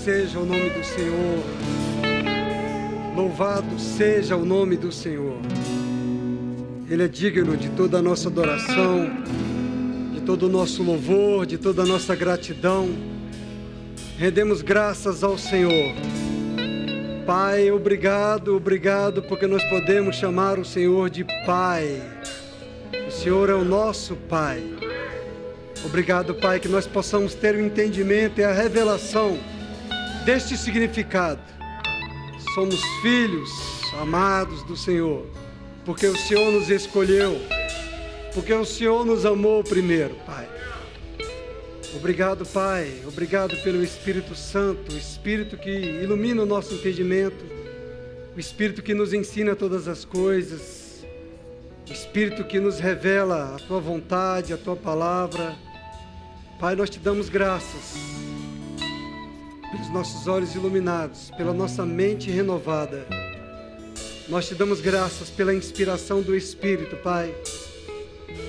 seja o nome do Senhor. Louvado seja o nome do Senhor. Ele é digno de toda a nossa adoração, de todo o nosso louvor, de toda a nossa gratidão. Rendemos graças ao Senhor. Pai, obrigado, obrigado, porque nós podemos chamar o Senhor de Pai. O Senhor é o nosso Pai. Obrigado, Pai, que nós possamos ter o entendimento e a revelação deste significado. Somos filhos amados do Senhor, porque o Senhor nos escolheu, porque o Senhor nos amou primeiro, Pai. Obrigado, Pai, obrigado pelo Espírito Santo, o Espírito que ilumina o nosso entendimento, o Espírito que nos ensina todas as coisas, o Espírito que nos revela a Tua vontade, a Tua palavra. Pai, nós te damos graças pelos nossos olhos iluminados, pela nossa mente renovada. Nós te damos graças pela inspiração do Espírito, Pai,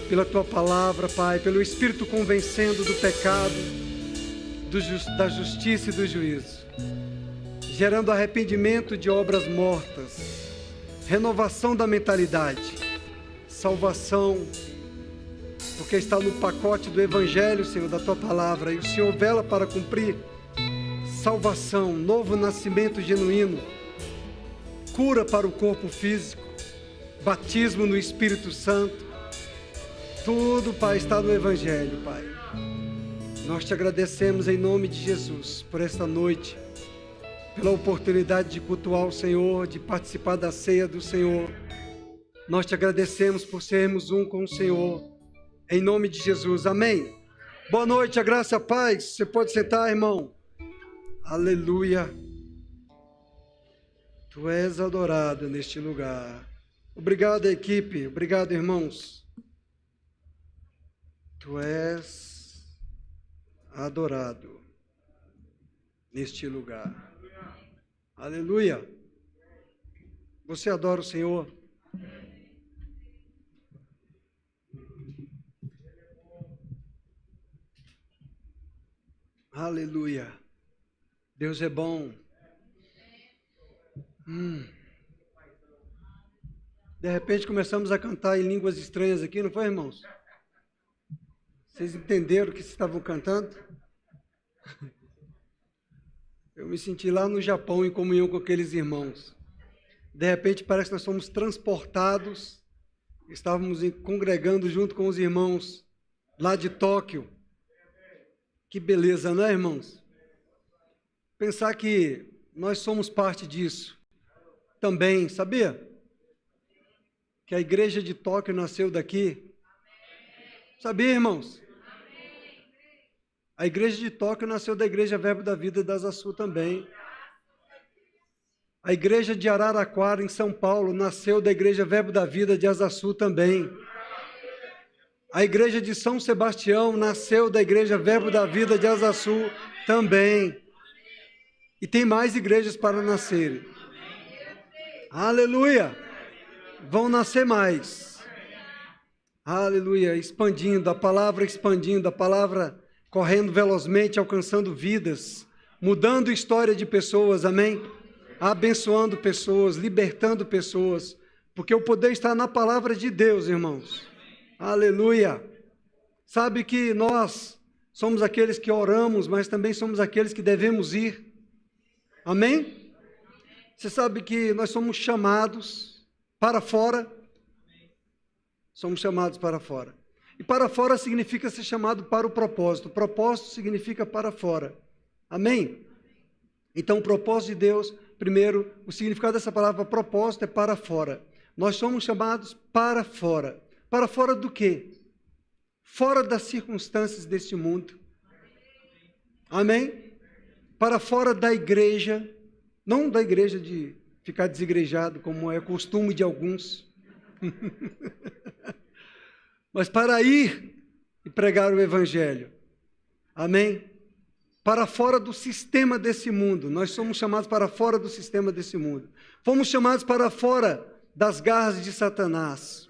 pela Tua palavra, Pai, pelo Espírito convencendo do pecado, da justiça e do juízo, gerando arrependimento de obras mortas, renovação da mentalidade, salvação, porque está no pacote do Evangelho, Senhor, da Tua palavra, e o Senhor vela para cumprir salvação, novo nascimento genuíno, cura para o corpo físico, batismo no Espírito Santo. Tudo, Pai, está no Evangelho, Pai. Nós te agradecemos em nome de Jesus por esta noite, pela oportunidade de cultuar o Senhor, de participar da ceia do Senhor. Nós te agradecemos por sermos um com o Senhor. Em nome de Jesus, amém. Boa noite, a graça e a paz. Você pode sentar, irmão. Aleluia. Tu és adorado neste lugar. Obrigado, equipe. Obrigado, irmãos. Tu és adorado neste lugar. Aleluia. Você adora o Senhor? Aleluia. Deus é bom. De repente começamos a cantar em línguas estranhas aqui, não foi, irmãos? Vocês entenderam o que vocês estavam cantando? Eu me senti lá no Japão em comunhão com aqueles irmãos. De repente parece que nós fomos transportados, estávamos congregando junto com os irmãos lá de Tóquio. Que beleza, não é, irmãos? Pensar que nós somos parte disso também, sabia? Que a igreja de Tóquio nasceu daqui. Sabia, irmãos? A igreja de Tóquio nasceu da igreja Verbo da Vida da Asa Sul também. A igreja de Araraquara, em São Paulo, nasceu da igreja Verbo da Vida de Asa Sul também. A igreja de São Sebastião nasceu da igreja Verbo da Vida de Asa Sul também. E tem mais igrejas para nascerem. Aleluia! Vão nascer mais. Aleluia! Expandindo, a palavra correndo velozmente, alcançando vidas, mudando a história de pessoas, amém? Abençoando pessoas, libertando pessoas, porque o poder está na palavra de Deus, irmãos. Aleluia! Sabe que nós somos aqueles que oramos, mas também somos aqueles que devemos ir. Amém? Você sabe que nós somos chamados para fora. Somos chamados para fora. E para fora significa ser chamado para o propósito. Propósito significa para fora. Amém? Então, o propósito de Deus, primeiro, o significado dessa palavra propósito é para fora. Nós somos chamados para fora. Para fora do quê? Fora das circunstâncias deste mundo. Amém? Para fora da igreja, não da igreja de ficar desigrejado, como é costume de alguns, mas para ir e pregar o Evangelho. Amém? Para fora do sistema desse mundo. Nós somos chamados para fora do sistema desse mundo. Fomos chamados para fora das garras de Satanás.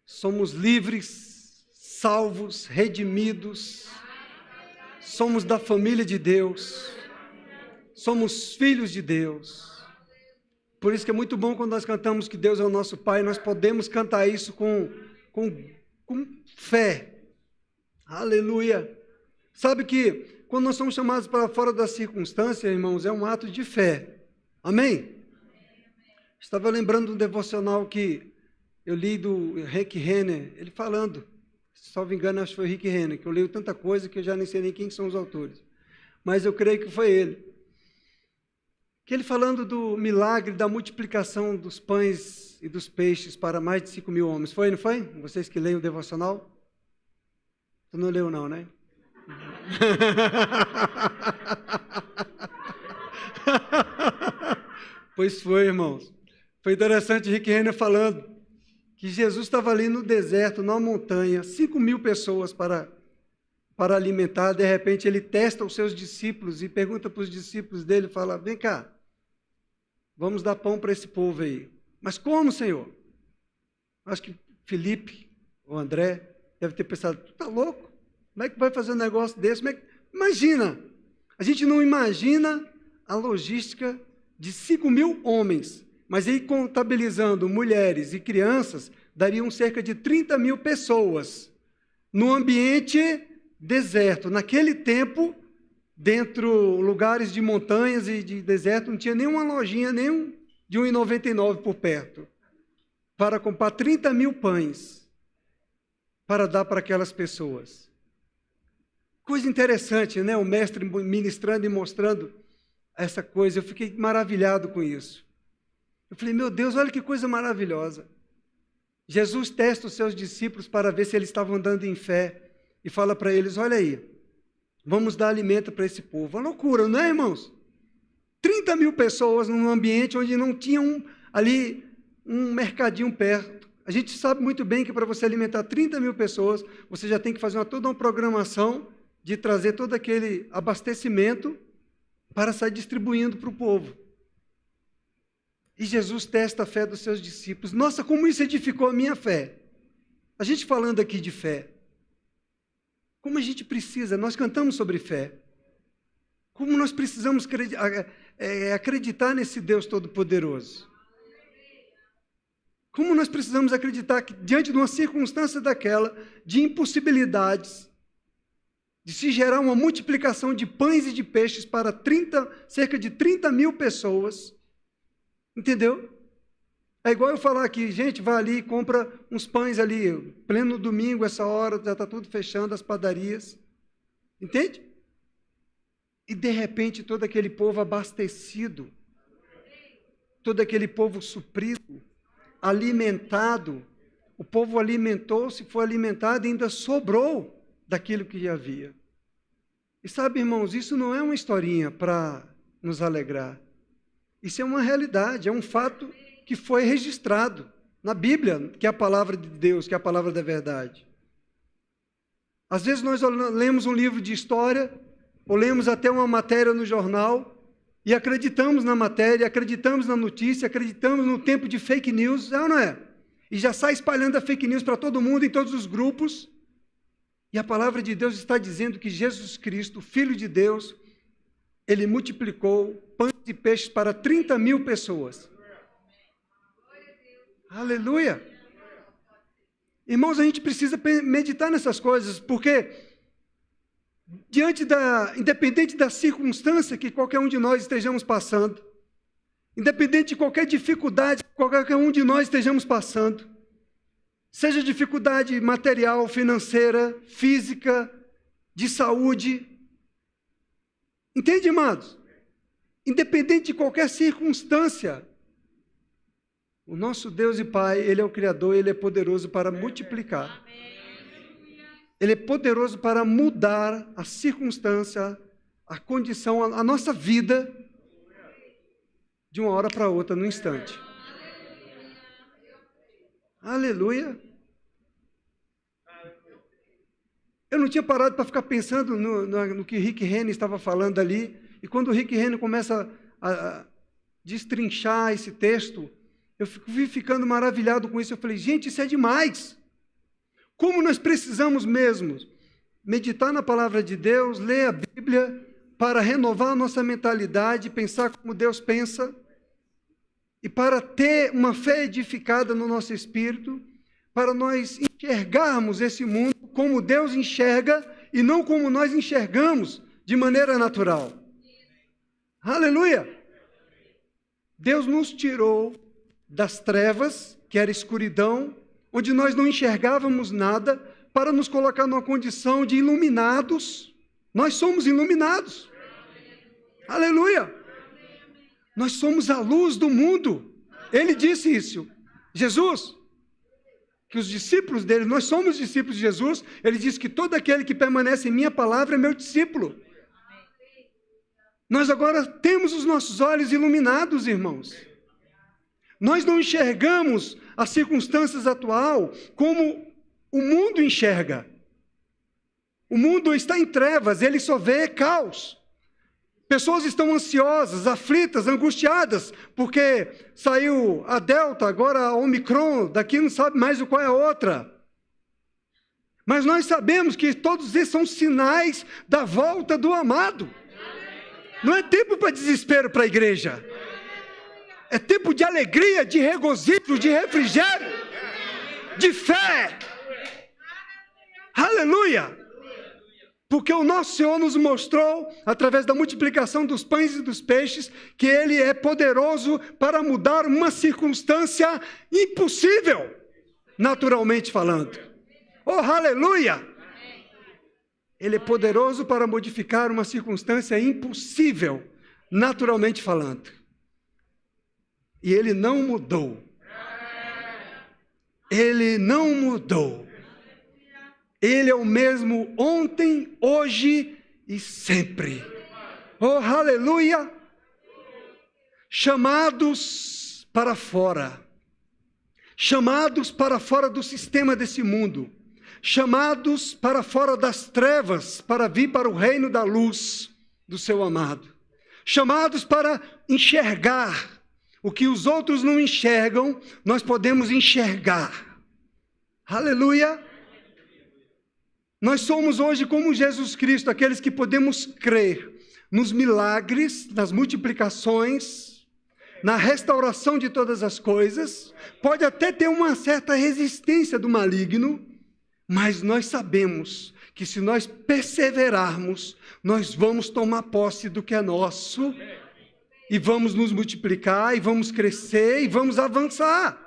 Somos livres, salvos, redimidos. Somos da família de Deus. somos filhos de Deus. Por isso que é muito bom quando nós cantamos que Deus é o nosso Pai, nós podemos cantar isso com fé. Aleluia. Sabe que quando nós somos chamados para fora da circunstância, irmãos, é um ato de fé. Amém? Estava lembrando do devocional que eu li do Rick Renner, ele falando, se não me engano, acho que foi Rick Renner, que eu leio tanta coisa que eu já nem sei nem quem são os autores. Mas eu creio que foi ele. Que ele falando do milagre da multiplicação dos pães e dos peixes para mais de 5.000 homens. Foi, não foi? Vocês que leem o devocional? Tu não leu não, né? Pois foi, irmãos. Foi interessante Rick Renner falando que Jesus estava ali no deserto, na montanha, 5.000 pessoas para alimentar. De repente ele testa os seus discípulos e pergunta para os discípulos dele, fala, vem cá, vamos dar pão para esse povo aí. Mas como, Senhor? Acho que Felipe ou André deve ter pensado, tu está louco? Como é que vai fazer um negócio desse? Imagina, a gente não imagina a logística de 5.000 homens, mas aí contabilizando mulheres e crianças, dariam cerca de 30.000 pessoas no ambiente deserto. Naquele tempo, dentro lugares de montanhas e de deserto, não tinha nenhuma lojinha, nem de R$1,99 por perto, para comprar 30.000 pães para dar para aquelas pessoas. Coisa interessante, né? O mestre ministrando e mostrando essa coisa. Eu fiquei maravilhado com isso. Eu falei, meu Deus, olha que coisa maravilhosa. Jesus testa os seus discípulos para ver se eles estavam andando em fé e fala para eles, olha aí, vamos dar alimento para esse povo. Uma loucura, não é, irmãos? 30.000 pessoas num ambiente onde não tinha ali um mercadinho perto. A gente sabe muito bem que para você alimentar 30.000 pessoas, você já tem que fazer toda uma programação de trazer todo aquele abastecimento para sair distribuindo para o povo. E Jesus testa a fé dos seus discípulos. Nossa, como isso edificou a minha fé. A gente falando aqui de fé. Como a gente precisa, nós cantamos sobre fé. Como nós precisamos acreditar nesse Deus Todo-Poderoso. Como nós precisamos acreditar que diante de uma circunstância daquela, de impossibilidades, de se gerar uma multiplicação de pães e de peixes para cerca de 30.000 pessoas, entendeu? É igual eu falar aqui, gente, vai ali e compra uns pães ali, pleno domingo, essa hora, já está tudo fechando, as padarias, entende? E de repente todo aquele povo abastecido, todo aquele povo suprido, alimentado, o povo alimentou-se, foi alimentado e ainda sobrou daquilo que havia. E sabe, irmãos, isso não é uma historinha para nos alegrar. Isso é uma realidade, é um fato que foi registrado na Bíblia, que é a palavra de Deus, que é a palavra da verdade. Às vezes nós lemos um livro de história, ou lemos até uma matéria no jornal, e acreditamos na matéria, acreditamos na notícia, acreditamos no tempo de fake news, é ou não é? E já sai espalhando a fake news para todo mundo, em todos os grupos. E a palavra de Deus está dizendo que Jesus Cristo, Filho de Deus, Ele multiplicou pães e peixes para 30.000 pessoas. Aleluia! Irmãos, a gente precisa meditar nessas coisas, porque independente da circunstância que qualquer um de nós estejamos passando, independente de qualquer dificuldade que qualquer um de nós estejamos passando, seja dificuldade material, financeira, física, de saúde, entende, amados? Independente de qualquer circunstância, o nosso Deus e Pai, Ele é o Criador, Ele é poderoso para multiplicar. Ele é poderoso para mudar a circunstância, a condição, a nossa vida, de uma hora para outra, num instante. Aleluia! Eu não tinha parado para ficar pensando no que Rick Renner estava falando ali, e quando o Rick Renner começa a destrinchar esse texto, eu fui ficando maravilhado com isso. Eu falei, gente, isso é demais! Como nós precisamos mesmo meditar na palavra de Deus, ler a Bíblia, para renovar a nossa mentalidade, pensar como Deus pensa, e para ter uma fé edificada no nosso espírito, para nós enxergarmos esse mundo como Deus enxerga e não como nós enxergamos de maneira natural. Aleluia! Deus nos tirou das trevas, que era escuridão, onde nós não enxergávamos nada, para nos colocar numa condição de iluminados. Nós somos iluminados. Aleluia! Nós somos a luz do mundo. Ele disse isso. Jesus, que os discípulos dele, nós somos discípulos de Jesus, ele disse que todo aquele que permanece em minha palavra é meu discípulo. Nós agora temos os nossos olhos iluminados, irmãos. Nós não enxergamos as circunstâncias atuais como o mundo enxerga. O mundo está em trevas, ele só vê caos. Pessoas estão ansiosas, aflitas, angustiadas, porque saiu a Delta, agora a Omicron, daqui não sabe mais qual é a outra. Mas nós sabemos que todos esses são sinais da volta do amado. Não é tempo para desespero para a igreja. É tempo de alegria, de regozijo, de refrigério, de fé. Aleluia! Porque o nosso Senhor nos mostrou, através da multiplicação dos pães e dos peixes, que Ele é poderoso para mudar uma circunstância impossível, naturalmente falando. Oh, aleluia! Ele é poderoso para modificar uma circunstância impossível, naturalmente falando. E Ele não mudou. Ele não mudou. Ele é o mesmo ontem, hoje e sempre. Oh, aleluia! Chamados para fora. Chamados para fora do sistema desse mundo. Chamados para fora das trevas, para vir para o reino da luz do seu amado. Chamados para enxergar o que os outros não enxergam, nós podemos enxergar. Aleluia! Nós somos hoje como Jesus Cristo, aqueles que podemos crer nos milagres, nas multiplicações, na restauração de todas as coisas. Pode até ter uma certa resistência do maligno, mas nós sabemos que se nós perseverarmos, nós vamos tomar posse do que é nosso, e vamos nos multiplicar, e vamos crescer, e vamos avançar.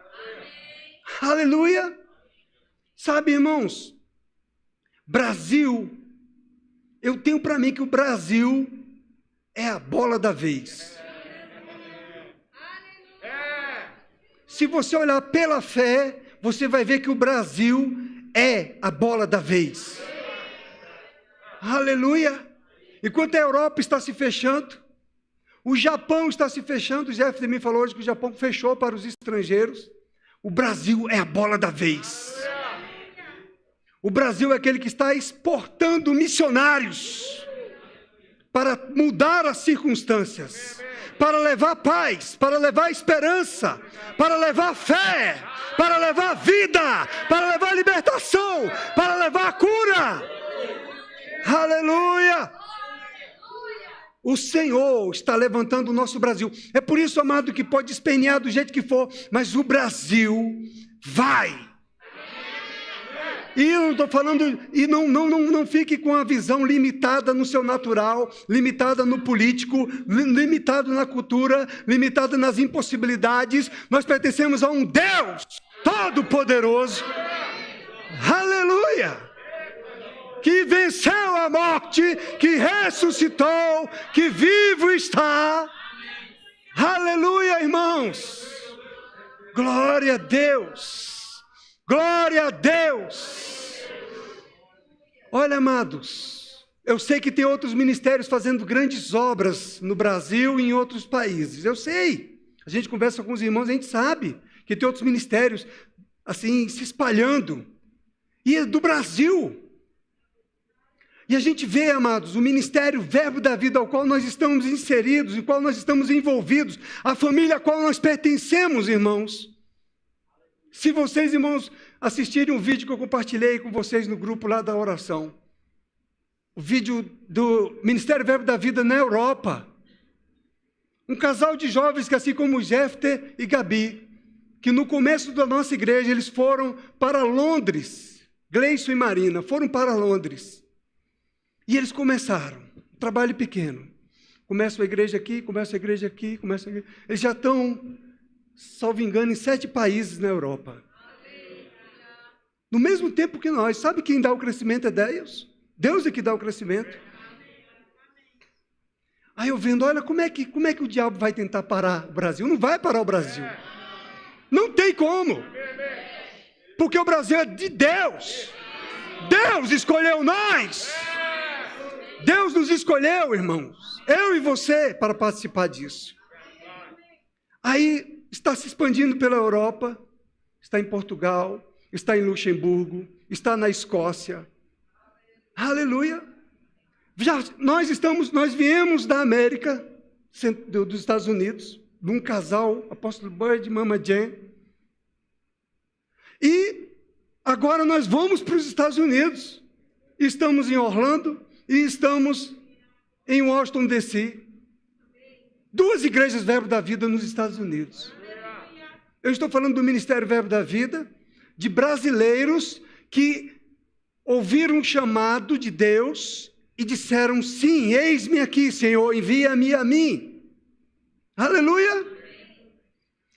Aleluia! Sabe, irmãos, Brasil, eu tenho para mim que o Brasil é a bola da vez. Se você olhar pela fé, você vai ver que o Brasil é a bola da vez. Aleluia! Enquanto a Europa está se fechando, o Japão está se fechando, o Jeff também falou hoje que o Japão fechou para os estrangeiros. O Brasil é a bola da vez. O Brasil é aquele que está exportando missionários para mudar as circunstâncias, para levar paz, para levar esperança, para levar fé, para levar vida, para levar libertação, para levar cura. Aleluia! O Senhor está levantando o nosso Brasil. É por isso, amado, que pode espernear do jeito que for, mas o Brasil vai. E eu não estou falando, e não fique com a visão limitada no seu natural, limitada no político, limitado na cultura, limitada nas impossibilidades. Nós pertencemos a um Deus todo-poderoso. Aleluia! Que venceu a morte, que ressuscitou, que vivo está. Aleluia, irmãos! Glória a Deus! Glória a Deus! Olha, amados, eu sei que tem outros ministérios fazendo grandes obras no Brasil e em outros países. Eu sei. A gente conversa com os irmãos, a gente sabe que tem outros ministérios assim se espalhando. E é do Brasil. E a gente vê, amados, o ministério Verbo da Vida ao qual nós estamos inseridos, em qual nós estamos envolvidos, a família a qual nós pertencemos, irmãos. Se vocês, irmãos, assistirem um vídeo que eu compartilhei com vocês no grupo lá da oração, o vídeo do Ministério Verbo da Vida na Europa. Um casal de jovens que, assim como Jefter e Gabi, que no começo da nossa igreja eles foram para Londres, Gleison e Marina, foram para Londres. E eles começaram, um trabalho pequeno. Começa a igreja aqui, começa a igreja aqui, começa a igreja... Eles já estão, salvo engano, em 7 países na Europa. No mesmo tempo que nós. Sabe quem dá o crescimento é Deus? Deus é que dá o crescimento. Aí eu vendo, olha, como é que o diabo vai tentar parar o Brasil? Não vai parar o Brasil. Não tem como. Porque o Brasil é de Deus. Deus escolheu nós. Deus nos escolheu, irmãos. Eu e você, para participar disso. Aí está se expandindo pela Europa. Está em Portugal. Está em Luxemburgo. Está na Escócia. Aleluia. Nós viemos da América, dos Estados Unidos, de um casal, Apóstolo Bud e Mama Jen. E agora nós vamos para os Estados Unidos. Estamos em Orlando e estamos em Washington, D.C. 2 igrejas Verbo da Vida nos Estados Unidos. Eu estou falando do Ministério Verbo da Vida, de brasileiros que ouviram um chamado de Deus e disseram, sim, eis-me aqui, Senhor, envia-me a mim. Aleluia!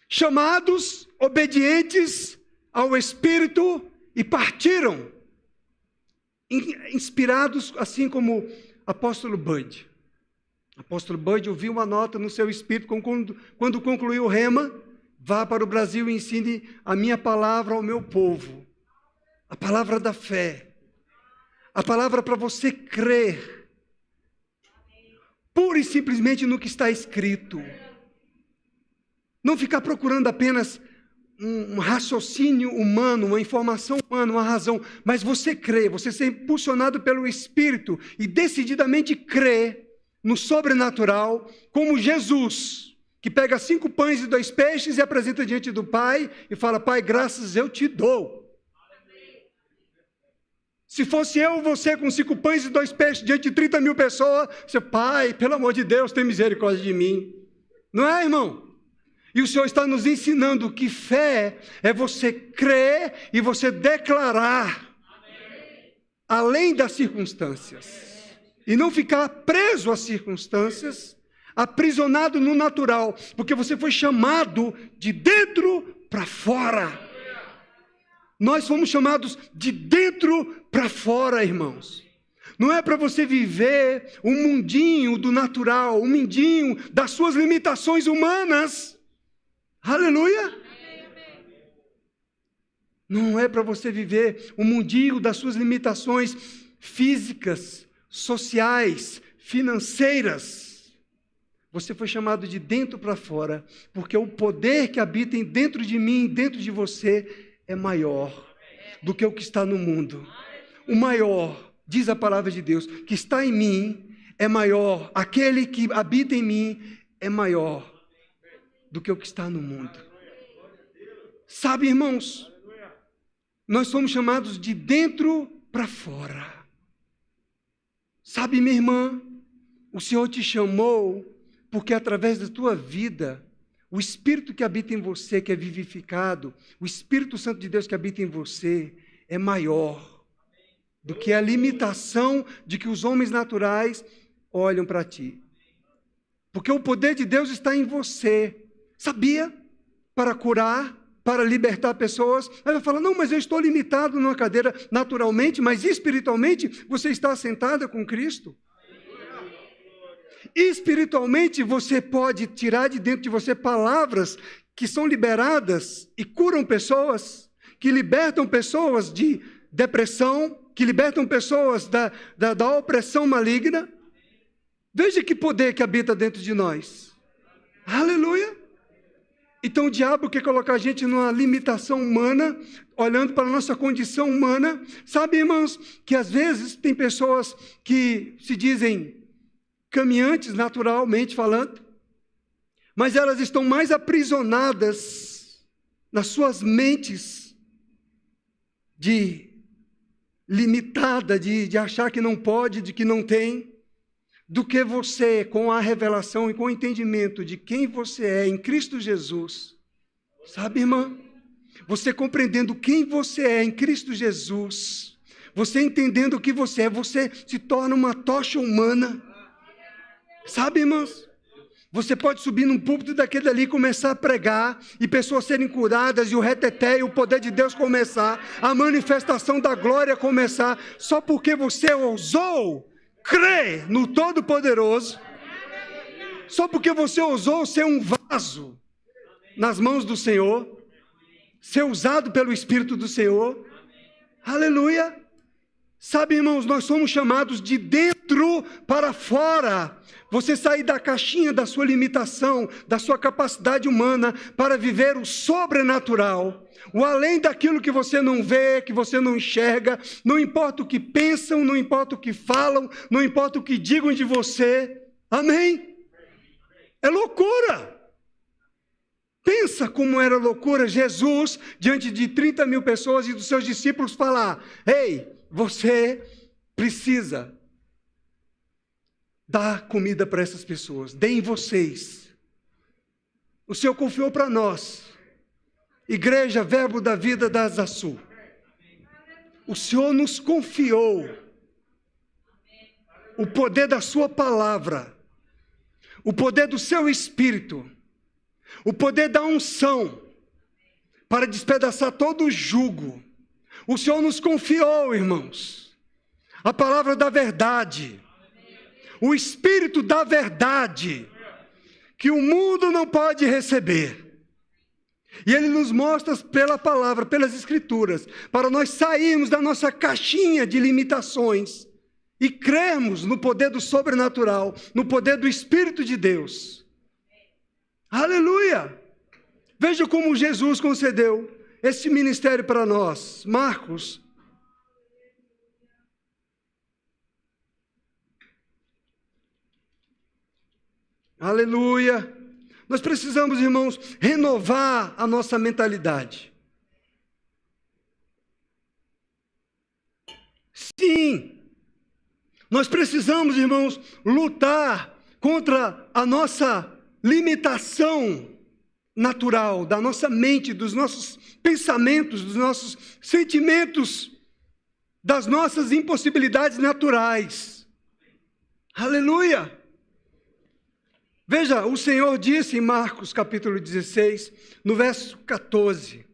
Chamados, obedientes ao Espírito e partiram, inspirados assim como apóstolo Bud. Apóstolo Bud ouviu uma nota no seu espírito, quando concluiu o rema, vá para o Brasil e ensine a minha palavra ao meu povo. A palavra da fé. A palavra para você crer, pura e simplesmente no que está escrito. Não ficar procurando apenas um raciocínio humano, uma informação humana, uma razão, mas você crê, você ser impulsionado pelo Espírito e decididamente crê no sobrenatural, como Jesus, que pega 5 pães e 2 peixes e apresenta diante do Pai e fala, Pai, graças eu te dou. Se fosse eu ou você com 5 pães e 2 peixes diante de 30 mil pessoas, você, Pai, pelo amor de Deus, tem misericórdia de mim. Não é, irmão? E o Senhor está nos ensinando que fé é você crer e você declarar, além das circunstâncias. E não ficar preso às circunstâncias, aprisionado no natural, porque você foi chamado de dentro para fora. Nós fomos chamados de dentro para fora, irmãos. Não é para você viver um mundinho do natural, um mundinho das suas limitações humanas. Aleluia! Não é para você viver um mundinho das suas limitações físicas, sociais, financeiras. Você foi chamado de dentro para fora, porque o poder que habita dentro de mim, dentro de você, é maior do que o que está no mundo. O maior, diz a palavra de Deus, que está em mim é maior. Aquele que habita em mim é maior do que o que está no mundo. Sabe, irmãos, nós somos chamados de dentro para fora. Sabe, minha irmã, o Senhor te chamou porque através da tua vida, o Espírito que habita em você, que é vivificado, o Espírito Santo de Deus que habita em você, é maior do que a limitação de que os homens naturais olham para ti. Porque o poder de Deus está em você. Sabia? Para curar, para libertar pessoas. Aí vai falar, não, mas eu estou limitado numa cadeira naturalmente, mas espiritualmente você está sentada com Cristo. Espiritualmente, você pode tirar de dentro de você palavras que são liberadas e curam pessoas, que libertam pessoas de depressão, que libertam pessoas da opressão maligna. Veja que poder que habita dentro de nós. Aleluia! Então o diabo quer colocar a gente numa limitação humana, olhando para a nossa condição humana. Sabe, irmãos, que às vezes tem pessoas que se dizem caminhantes, naturalmente falando, mas elas estão mais aprisionadas nas suas mentes de limitada de achar que não pode, de que não tem, do que você, com a revelação e com o entendimento de quem você é em Cristo Jesus. Sabe, irmã? Você compreendendo quem você é em Cristo Jesus, você entendendo o que você é, você se torna uma tocha humana. Sabe, irmãos? Você pode subir num púlpito daquele ali e começar a pregar, e pessoas serem curadas, e o reteté, e o poder de Deus começar, a manifestação da glória começar, só porque você ousou crer no Todo-Poderoso, só porque você ousou ser um vaso nas mãos do Senhor, ser usado pelo Espírito do Senhor. Aleluia! Sabe, irmãos, nós somos chamados de dentro para fora. Você sair da caixinha da sua limitação, da sua capacidade humana, para viver o sobrenatural, o além daquilo que você não vê, que você não enxerga. Não importa o que pensam, não importa o que falam, não importa o que digam de você. Amém? É loucura. Pensa como era loucura Jesus, diante de 30 mil pessoas e dos seus discípulos, falar: ei, você precisa dar comida para essas pessoas, deem vocês. O Senhor confiou para nós, Igreja Verbo da Vida da Asa Sul. O Senhor nos confiou o poder da sua palavra, o poder do seu Espírito, o poder da unção, para despedaçar todo o jugo. O Senhor nos confiou, irmãos, a palavra da verdade, o Espírito da verdade, que o mundo não pode receber. E Ele nos mostra pela palavra, pelas Escrituras, para nós sairmos da nossa caixinha de limitações e crermos no poder do sobrenatural, no poder do Espírito de Deus. Aleluia! Veja como Jesus concedeu esse ministério para nós. Marcos. Aleluia! Nós precisamos, irmãos, renovar a nossa mentalidade. Sim, nós precisamos, irmãos, lutar contra a nossa limitação natural, da nossa mente, dos nossos pensamentos, dos nossos sentimentos, das nossas impossibilidades naturais. Aleluia! Veja, o Senhor disse em Marcos capítulo 16, no verso 14,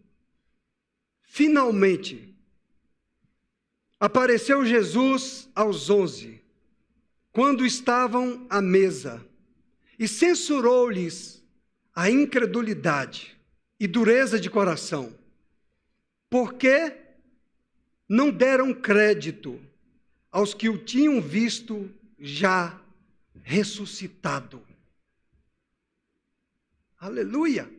finalmente, apareceu Jesus aos 11, quando estavam à mesa, e censurou-lhes a incredulidade e dureza de coração, porque não deram crédito aos que o tinham visto já ressuscitado. Aleluia!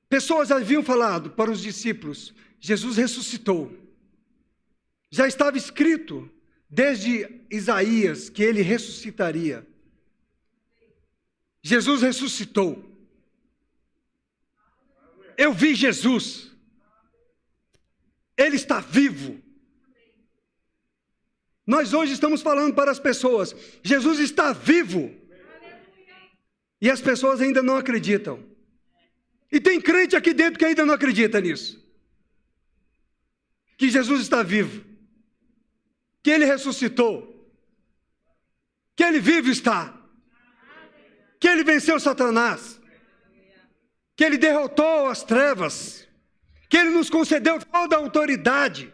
Pessoas haviam falado para os discípulos: Jesus ressuscitou. Já estava escrito desde Isaías que ele ressuscitaria. Jesus ressuscitou. Eu vi Jesus. Ele está vivo. Nós hoje estamos falando para as pessoas: Jesus está vivo. E as pessoas ainda não acreditam. E tem crente aqui dentro que ainda não acredita nisso. Que Jesus está vivo. Que Ele ressuscitou. Que Ele vivo está. Que Ele venceu Satanás. Que Ele derrotou as trevas. Que Ele nos concedeu toda a autoridade.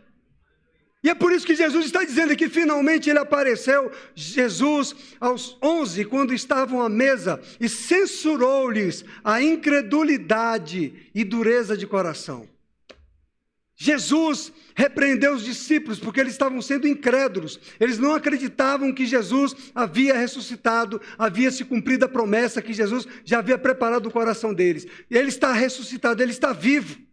E é por isso que Jesus está dizendo que finalmente Ele apareceu, Jesus, aos 11, quando estavam à mesa, e censurou-lhes a incredulidade e dureza de coração. Jesus repreendeu os discípulos porque eles estavam sendo incrédulos. Eles não acreditavam que Jesus havia ressuscitado, havia se cumprido a promessa que Jesus já havia preparado o coração deles. E Ele está ressuscitado, Ele está vivo.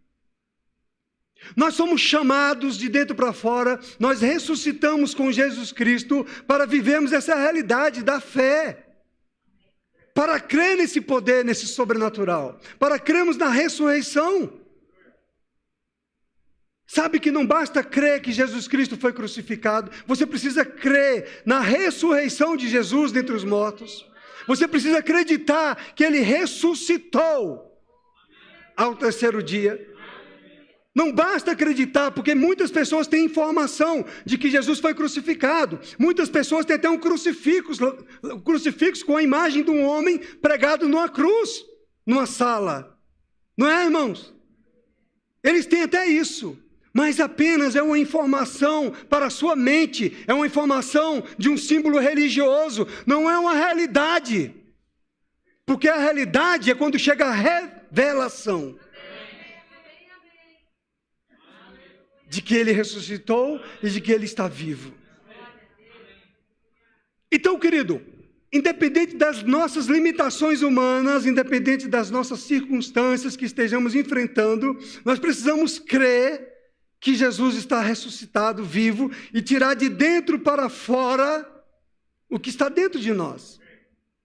Nós somos chamados de dentro para fora, nós ressuscitamos com Jesus Cristo para vivermos essa realidade da fé, para crer nesse poder, nesse sobrenatural, para crermos na ressurreição. Sabe que não basta crer que Jesus Cristo foi crucificado, você precisa crer na ressurreição de Jesus dentre os mortos. Você precisa acreditar que Ele ressuscitou ao terceiro dia. Não basta acreditar, porque muitas pessoas têm informação de que Jesus foi crucificado. Muitas pessoas têm até um crucifixo com a imagem de um homem pregado numa cruz, numa sala. Não é, irmãos? Eles têm até isso. Mas apenas é uma informação para a sua mente, é uma informação de um símbolo religioso, não é uma realidade. Porque a realidade é quando chega a revelação de que Ele ressuscitou e de que Ele está vivo. Então, querido, independente das nossas limitações humanas, independente das nossas circunstâncias que estejamos enfrentando, nós precisamos crer que Jesus está ressuscitado, vivo, e tirar de dentro para fora o que está dentro de nós.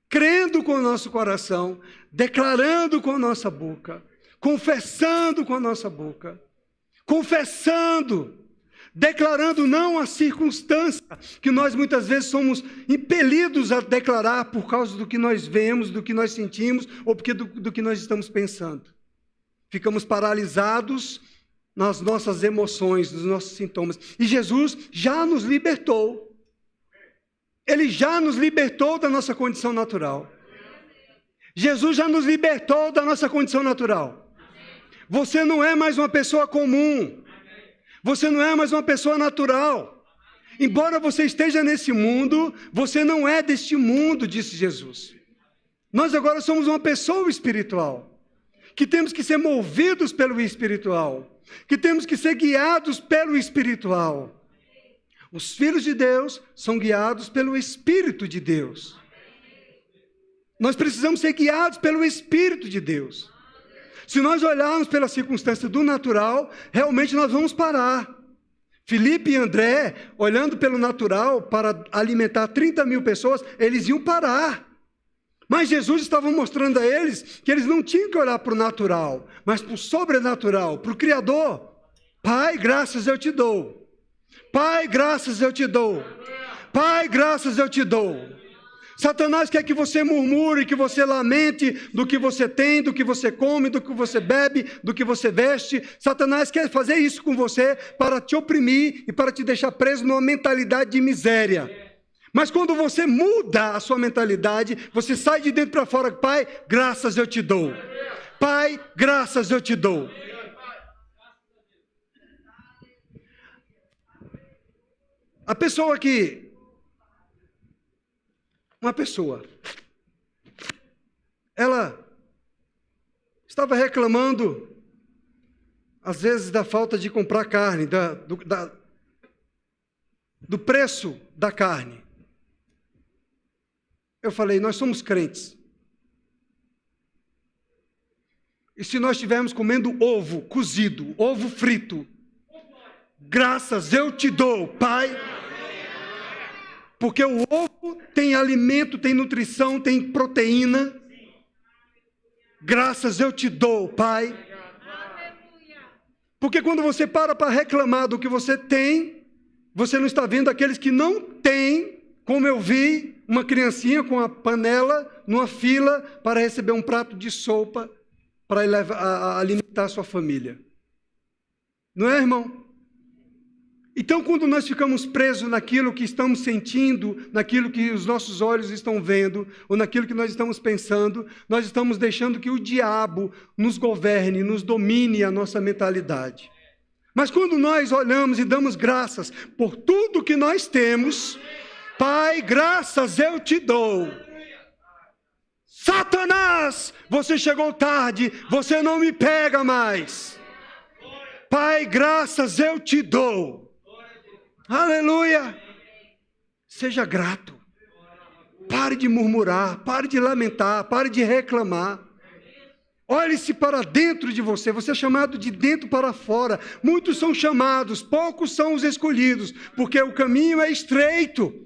Crendo com o nosso coração, declarando com a nossa boca, confessando com a nossa boca, confessando, declarando não a circunstância que nós muitas vezes somos impelidos a declarar por causa do que nós vemos, do que nós sentimos, ou porque do que nós estamos pensando. Ficamos paralisados nas nossas emoções, nos nossos sintomas. E Jesus já nos libertou. Ele já nos libertou da nossa condição natural. Jesus já nos libertou da nossa condição natural. Você não é mais uma pessoa comum. Você não é mais uma pessoa natural. Embora você esteja nesse mundo, você não é deste mundo, disse Jesus. Nós agora somos uma pessoa espiritual, que temos que ser movidos pelo espiritual, que temos que ser guiados pelo espiritual. Os filhos de Deus são guiados pelo Espírito de Deus. Nós precisamos ser guiados pelo Espírito de Deus. Se nós olharmos pela circunstância do natural, realmente nós vamos parar. Filipe e André, olhando pelo natural para alimentar 30 mil pessoas, eles iam parar. Mas Jesus estava mostrando a eles que eles não tinham que olhar para o natural, mas para o sobrenatural, para o Criador. Pai, graças eu te dou. Pai, graças eu te dou. Pai, graças eu te dou. Satanás quer que você murmure, que você lamente do que você tem, do que você come, do que você bebe, do que você veste. Satanás quer fazer isso com você para te oprimir e para te deixar preso numa mentalidade de miséria. Mas quando você muda a sua mentalidade, você sai de dentro para fora. Pai, graças eu te dou. Pai, graças eu te dou. A pessoa que... Uma pessoa, ela estava reclamando, às vezes, da falta de comprar carne, do preço da carne. Eu falei, nós somos crentes. E se nós estivermos comendo ovo cozido, ovo frito, graças eu te dou, Pai. Porque o ovo tem alimento, tem nutrição, tem proteína. Graças eu te dou, Pai. Porque quando você para reclamar do que você tem, você não está vendo aqueles que não têm, como eu vi uma criancinha com a panela numa fila para receber um prato de sopa para alimentar a sua família. Não é, irmão? Então, quando nós ficamos presos naquilo que estamos sentindo, naquilo que os nossos olhos estão vendo, ou naquilo que nós estamos pensando, nós estamos deixando que o diabo nos governe, nos domine a nossa mentalidade. Mas quando nós olhamos e damos graças por tudo que nós temos, Pai, graças eu te dou. Satanás, você chegou tarde, você não me pega mais. Pai, graças eu te dou. Aleluia! Seja grato. Pare de murmurar, pare de lamentar, pare de reclamar. Olhe-se para dentro de você. Você é chamado de dentro para fora. Muitos são chamados, poucos são os escolhidos, porque o caminho é estreito.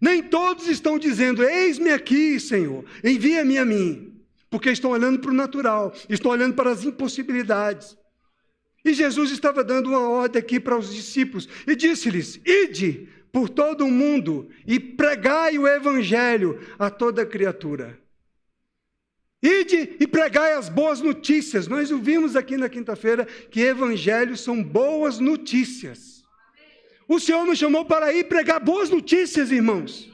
Nem todos estão dizendo, eis-me aqui, Senhor, envia-me a mim. Porque estão olhando para o natural, estão olhando para as impossibilidades. E Jesus estava dando uma ordem aqui para os discípulos e disse-lhes: ide por todo o mundo e pregai o evangelho a toda criatura. Ide e pregai as boas notícias. Nós ouvimos aqui na quinta-feira que evangelhos são boas notícias. O Senhor nos chamou para ir pregar boas notícias, irmãos,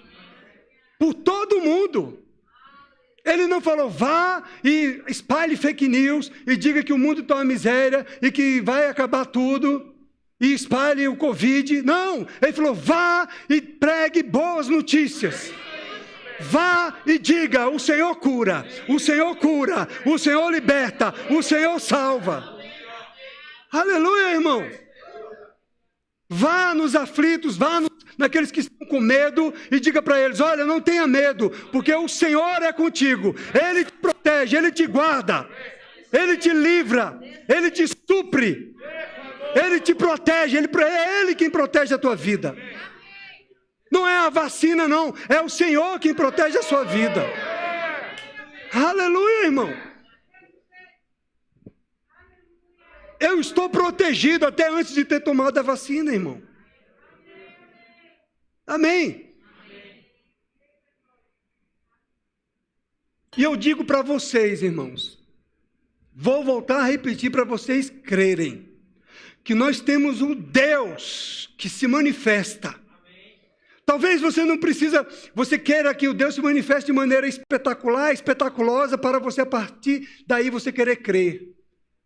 por todo o mundo. Ele não falou, vá e espalhe fake news e diga que o mundo está uma miséria e que vai acabar tudo e espalhe o Covid. Não, ele falou, vá e pregue boas notícias. Vá e diga, o Senhor cura, o Senhor cura, o Senhor liberta, o Senhor salva. Aleluia, irmão. Vá nos aflitos, vá naqueles que estão com medo e diga para eles, olha, não tenha medo, porque o Senhor é contigo. Ele te protege, Ele te guarda, Ele te livra, Ele te supre, Ele te protege, é Ele quem protege a tua vida. Não é a vacina, não, é o Senhor quem protege a sua vida. Aleluia, irmão. Eu estou protegido até antes de ter tomado a vacina, irmão. Amém. E eu digo para vocês, irmãos, vou voltar a repetir para vocês crerem, que nós temos um Deus que se manifesta. Talvez você não precisa, você queira que o Deus se manifeste de maneira espetacular, espetaculosa, para você a partir daí você querer crer.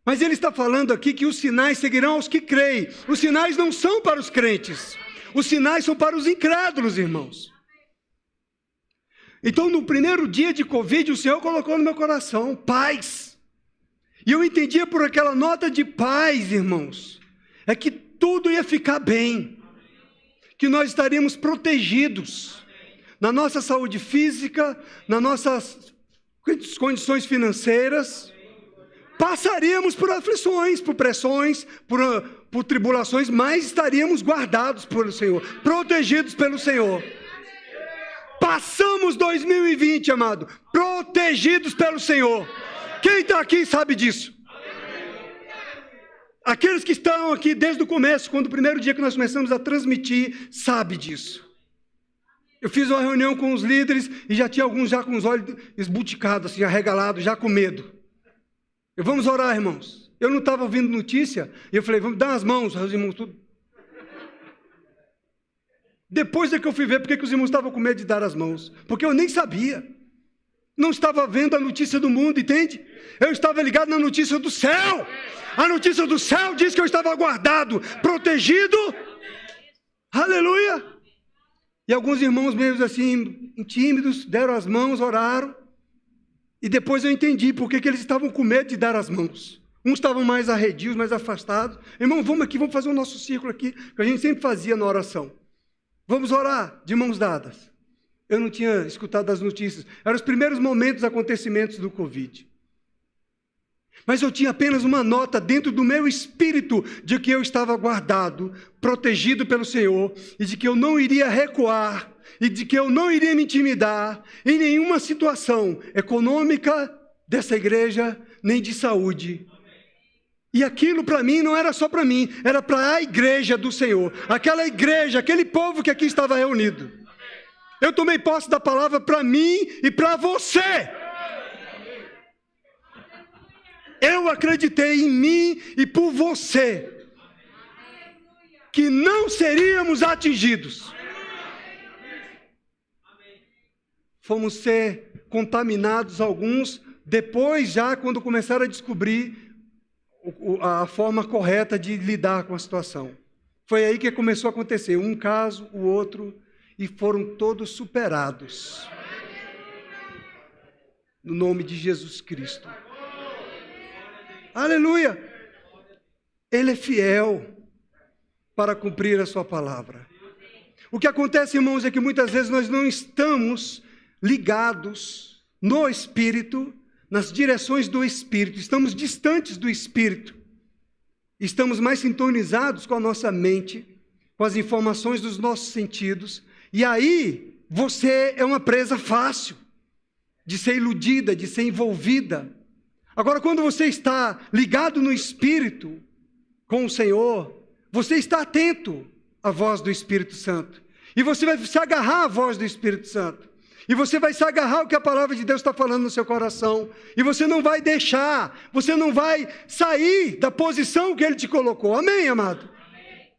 Mas ele está falando aqui que os sinais seguirão aos que creem. Os sinais não são para os crentes. Os sinais são para os incrédulos, irmãos. Então, no primeiro dia de Covid, o Senhor colocou no meu coração paz. E eu entendia por aquela nota de paz, irmãos, é que tudo ia ficar bem. Que nós estaríamos protegidos na nossa saúde física, nas nossas condições financeiras. Passaríamos por aflições, por pressões, por tribulações, mas estaríamos guardados pelo Senhor, protegidos pelo Senhor. Passamos 2020, amado, protegidos pelo Senhor. Quem está aqui sabe disso. Aqueles que estão aqui desde o começo, quando o primeiro dia que nós começamos a transmitir, sabe disso. Eu fiz uma reunião com os líderes e já tinha alguns já com os olhos esbuticados, assim, arregalados, já com medo. Vamos orar, irmãos. Eu não estava ouvindo notícia, e eu falei, vamos dar as mãos, os irmãos, tudo. Depois é que eu fui ver porque que os irmãos estavam com medo de dar as mãos, porque eu nem sabia. Não estava vendo a notícia do mundo, entende? Eu estava ligado na notícia do céu. A notícia do céu diz que eu estava guardado, protegido. Aleluia. E alguns irmãos meio assim, tímidos, deram as mãos, oraram. E depois eu entendi por que eles estavam com medo de dar as mãos. Uns estavam mais arredios, mais afastados. Irmão, vamos aqui, vamos fazer o nosso círculo aqui, que a gente sempre fazia na oração. Vamos orar de mãos dadas. Eu não tinha escutado as notícias. Eram os primeiros momentos, acontecimentos do Covid. Mas eu tinha apenas uma nota dentro do meu espírito de que eu estava guardado, protegido pelo Senhor, e de que eu não iria recuar, e de que eu não iria me intimidar em nenhuma situação econômica dessa igreja, nem de saúde. E aquilo para mim não era só para mim, era para a igreja do Senhor, aquela igreja, aquele povo que aqui estava reunido. Eu tomei posse da palavra para mim e para você. Eu acreditei em mim e por você, que não seríamos atingidos. Fomos ser contaminados alguns, depois já quando começaram a descobrir a forma correta de lidar com a situação. Foi aí que começou a acontecer, um caso, o outro, e foram todos superados. No nome de Jesus Cristo. Aleluia! Ele é fiel para cumprir a sua palavra. O que acontece, irmãos, é que muitas vezes nós não estamos ligados no Espírito, nas direções do Espírito, estamos distantes do Espírito, estamos mais sintonizados com a nossa mente, com as informações dos nossos sentidos, e aí você é uma presa fácil de ser iludida, de ser envolvida. Agora, quando você está ligado no Espírito, com o Senhor, você está atento à voz do Espírito Santo. E você vai se agarrar à voz do Espírito Santo. E você vai se agarrar ao que a palavra de Deus está falando no seu coração. E você não vai deixar, você não vai sair da posição que Ele te colocou. Amém, amado? Amém.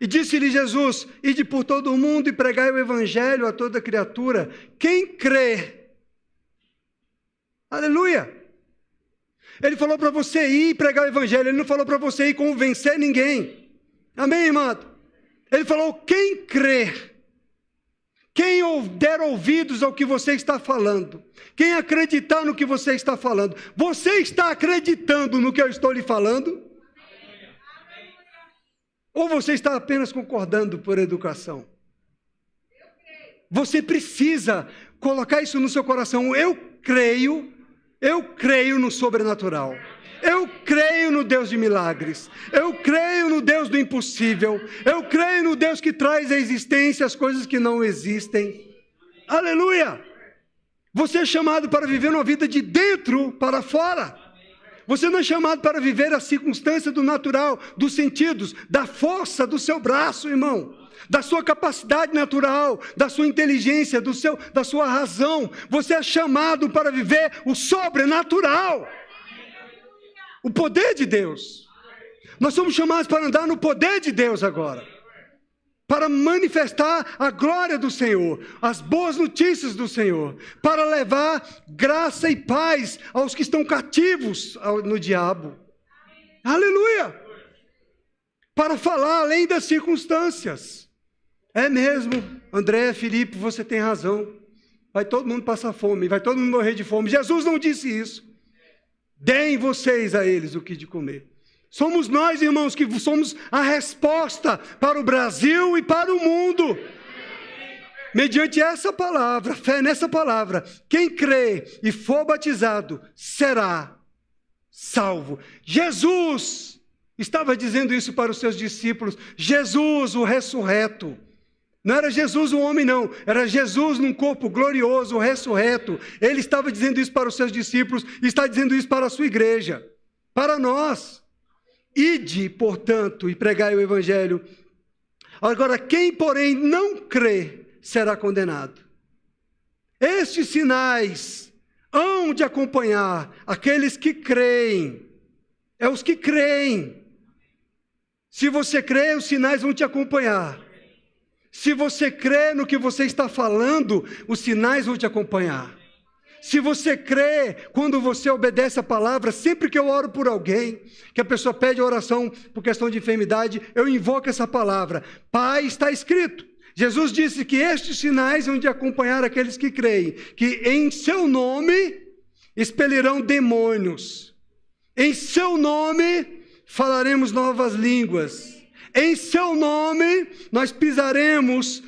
E disse-lhe Jesus: ide por todo o mundo e pregai o evangelho a toda criatura. Quem crê, aleluia. Ele falou para você ir pregar o evangelho. Ele não falou para você ir convencer ninguém. Amém, amado? Ele falou: quem crer, quem der ouvidos ao que você está falando, quem acreditar no que você está falando. Você está acreditando no que eu estou lhe falando? Ou você está apenas concordando por educação? Você precisa colocar isso no seu coração. Eu creio no sobrenatural. Eu creio no Deus de milagres. Eu creio no Deus do impossível. Eu creio no Deus que traz à existência as coisas que não existem. Aleluia! Você é chamado para viver uma vida de dentro para fora. Você não é chamado para viver a circunstância do natural, dos sentidos, da força do seu braço, irmão, da sua capacidade natural, da sua inteligência, da sua razão. Você é chamado para viver o sobrenatural. O poder de Deus. Nós somos chamados para andar no poder de Deus agora. Para manifestar a glória do Senhor, as boas notícias do Senhor. Para levar graça e paz aos que estão cativos no diabo. Aleluia! Para falar além das circunstâncias. É mesmo, André, Felipe, você tem razão. Vai todo mundo passar fome, vai todo mundo morrer de fome. Jesus não disse isso. Deem vocês a eles o que de comer. Somos nós, irmãos, que somos a resposta para o Brasil e para o mundo. Mediante essa palavra, fé nessa palavra, quem crê e for batizado será salvo. Jesus estava dizendo isso para os seus discípulos. Jesus, o ressurreto. Não era Jesus o homem, não. Era Jesus num corpo glorioso, ressurreto. Ele estava dizendo isso para os seus discípulos e está dizendo isso para a sua igreja. Para nós. Ide, portanto, e pregai o evangelho. Agora, quem, porém, não crê, será condenado. Estes sinais hão de acompanhar aqueles que creem. É os que creem. Se você crê, os sinais vão te acompanhar. Se você crê no que você está falando, os sinais vão te acompanhar. Se você crê, quando você obedece a palavra, sempre que eu oro por alguém, que a pessoa pede oração por questão de enfermidade, eu invoco essa palavra. Pai, está escrito. Jesus disse que estes sinais vão de acompanhar aqueles que creem, que em seu nome expelirão demônios. Em seu nome falaremos novas línguas. Em seu nome nós pegaremos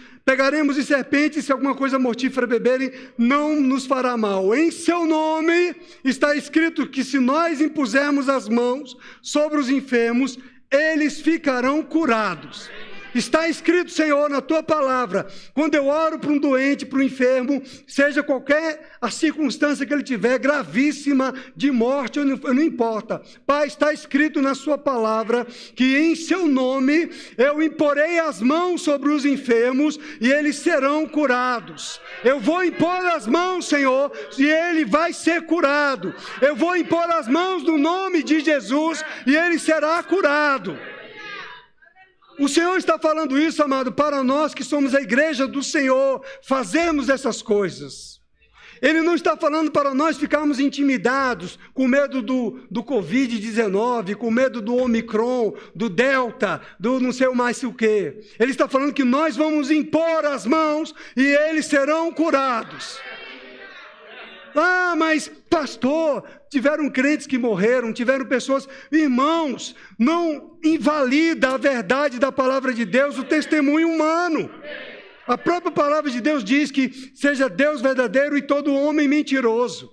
de serpentes, se alguma coisa mortífera beberem, não nos fará mal. Em seu nome está escrito que se nós impusermos as mãos sobre os enfermos, eles ficarão curados. Está escrito, Senhor, na tua palavra, quando eu oro para um doente, para um enfermo, seja qualquer a circunstância que ele tiver, gravíssima, de morte, não importa. Pai, está escrito na sua palavra, que em seu nome eu imporei as mãos sobre os enfermos e eles serão curados. Eu vou impor as mãos, Senhor, e ele vai ser curado. Eu vou impor as mãos no nome de Jesus e ele será curado. O Senhor está falando isso, amado, para nós que somos a igreja do Senhor, fazemos essas coisas. Ele não está falando para nós ficarmos intimidados, com medo do Covid-19, com medo do Omicron, do Delta, do não sei mais o que. Ele está falando que nós vamos impor as mãos e eles serão curados. Ah, mas pastor, tiveram crentes que morreram, tiveram pessoas, irmãos, não invalida a verdade da palavra de Deus, o testemunho humano. A própria palavra de Deus diz que seja Deus verdadeiro e todo homem mentiroso.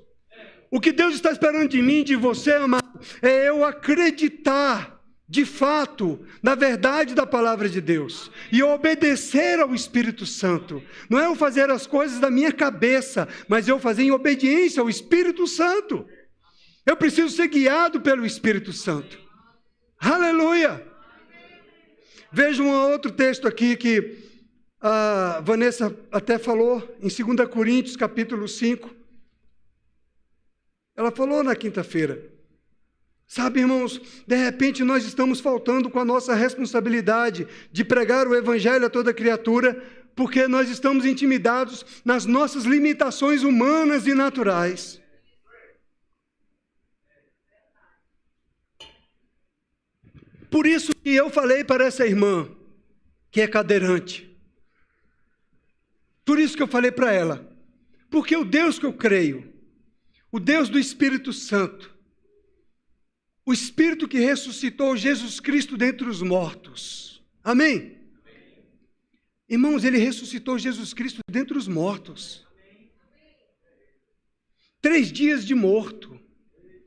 O que Deus está esperando de mim, de você, amado, é eu acreditar de fato, na verdade da palavra de Deus, e obedecer ao Espírito Santo. Não é eu fazer as coisas da minha cabeça, mas eu fazer em obediência ao Espírito Santo. Eu preciso ser guiado pelo Espírito Santo. Aleluia! Veja um outro texto aqui que a Vanessa até falou, em 2 Coríntios, capítulo 5. Ela falou na quinta-feira. Sabe, irmãos, de repente nós estamos faltando com a nossa responsabilidade de pregar o evangelho a toda criatura, porque nós estamos intimidados nas nossas limitações humanas e naturais. Por isso que eu falei para essa irmã, que é cadeirante. Por isso que eu falei para ela. Porque o Deus que eu creio, o Deus do Espírito Santo, o Espírito que ressuscitou Jesus Cristo dentre os mortos. Amém? Irmãos, Ele ressuscitou Jesus Cristo dentre os mortos. 3 dias de morto.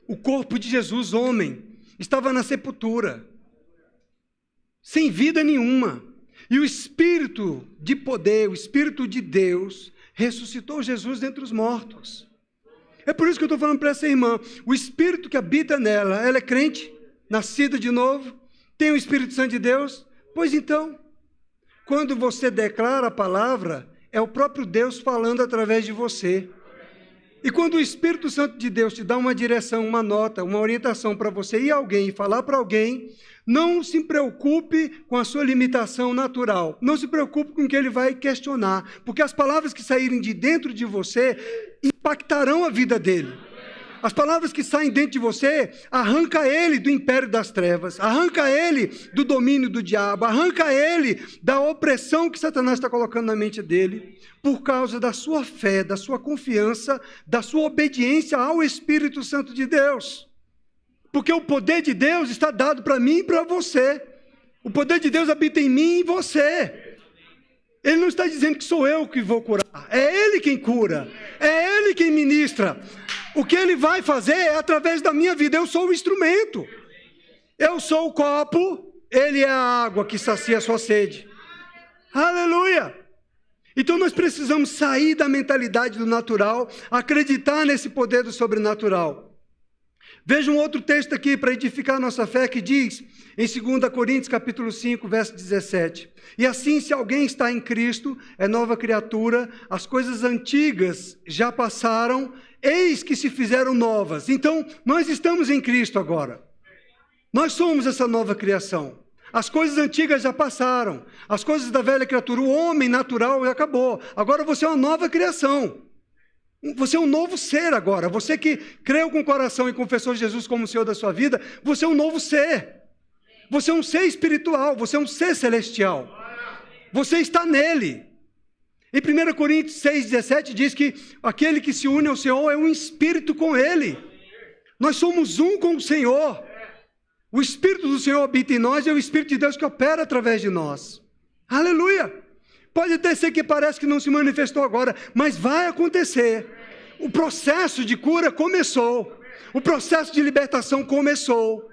O corpo de Jesus, homem, estava na sepultura, sem vida nenhuma. E o Espírito de poder, o Espírito de Deus, ressuscitou Jesus dentre os mortos. É por isso que eu estou falando para essa irmã. O Espírito que habita nela, ela é crente, nascida de novo, tem o Espírito Santo de Deus. Pois então, quando você declara a palavra, é o próprio Deus falando através de você. E quando o Espírito Santo de Deus te dá uma direção, uma nota, uma orientação para você ir a alguém e falar para alguém, não se preocupe com a sua limitação natural. Não se preocupe com o que ele vai questionar. Porque as palavras que saírem de dentro de você impactarão a vida dele. As palavras que saem dentro de você, arranca ele do império das trevas, arranca ele do domínio do diabo, arranca ele da opressão que Satanás está colocando na mente dele, por causa da sua fé, da sua confiança, da sua obediência ao Espírito Santo de Deus. Porque o poder de Deus está dado para mim e para você. O poder de Deus habita em mim e em você. Ele não está dizendo que sou eu que vou curar. É Ele quem cura. É Ele quem ministra. O que Ele vai fazer é através da minha vida. Eu sou o instrumento. Eu sou o copo. Ele é a água que sacia a sua sede. Aleluia! Então nós precisamos sair da mentalidade do natural, acreditar nesse poder do sobrenatural. Veja um outro texto aqui para edificar a nossa fé que diz, em 2 Coríntios capítulo 5, verso 17. E assim, se alguém está em Cristo, é nova criatura, as coisas antigas já passaram, eis que se fizeram novas. Então, nós estamos em Cristo agora. Nós somos essa nova criação. As coisas antigas já passaram, as coisas da velha criatura, o homem natural já acabou. Agora você é uma nova criação. Você é um novo ser agora. Você que creu com o coração e confessou Jesus como o Senhor da sua vida, você é um novo ser. Você é um ser espiritual, você é um ser celestial. Você está nele. Em 1 Coríntios 6,17 diz que aquele que se une ao Senhor é um espírito com ele. Nós somos um com o Senhor. O Espírito do Senhor habita em nós e é o Espírito de Deus que opera através de nós. Aleluia! Pode até ser que parece que não se manifestou agora, mas vai acontecer. O processo de cura começou. O processo de libertação começou.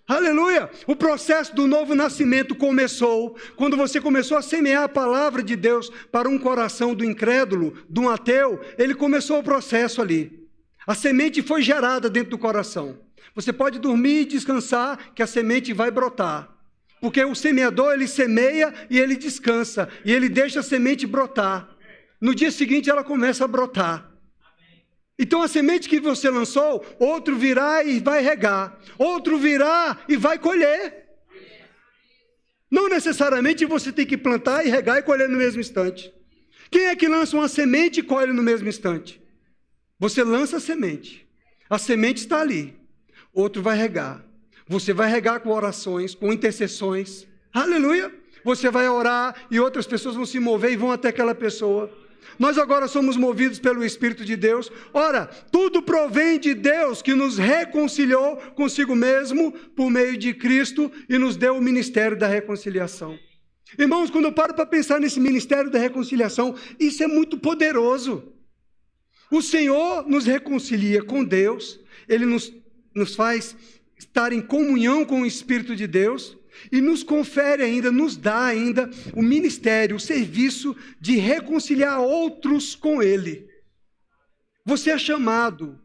Aleluia! O processo do novo nascimento começou. Quando você começou a semear a palavra de Deus para um coração do incrédulo, do ateu, ele começou o processo ali. A semente foi gerada dentro do coração. Você pode dormir e descansar que a semente vai brotar. Porque o semeador, ele semeia e ele descansa. E ele deixa a semente brotar. No dia seguinte, ela começa a brotar. Então, a semente que você lançou, outro virá e vai regar. Outro virá e vai colher. Não necessariamente você tem que plantar e regar e colher no mesmo instante. Quem é que lança uma semente e colhe no mesmo instante? Você lança a semente. A semente está ali. Outro vai regar. Você vai regar com orações, com intercessões. Aleluia! Você vai orar e outras pessoas vão se mover e vão até aquela pessoa. Nós agora somos movidos pelo Espírito de Deus. Ora, tudo provém de Deus que nos reconciliou consigo mesmo por meio de Cristo e nos deu o ministério da reconciliação. Irmãos, quando eu paro para pensar nesse ministério da reconciliação, isso é muito poderoso. O Senhor nos reconcilia com Deus, Ele nos faz estar em comunhão com o Espírito de Deus e nos confere ainda, nos dá ainda o ministério, o serviço de reconciliar outros com Ele. Você é chamado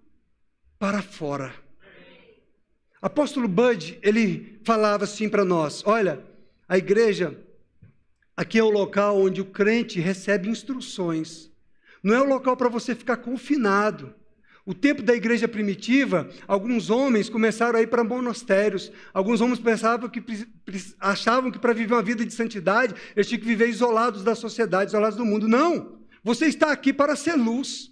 para fora. Apóstolo Bud, ele falava assim para nós: olha, a igreja aqui é o local onde o crente recebe instruções. Não é o local para você ficar confinado. O tempo da igreja primitiva, alguns homens começaram a ir para monastérios. Alguns homens achavam que para viver uma vida de santidade, eles tinham que viver isolados da sociedade, isolados do mundo. Não! Você está aqui para ser luz.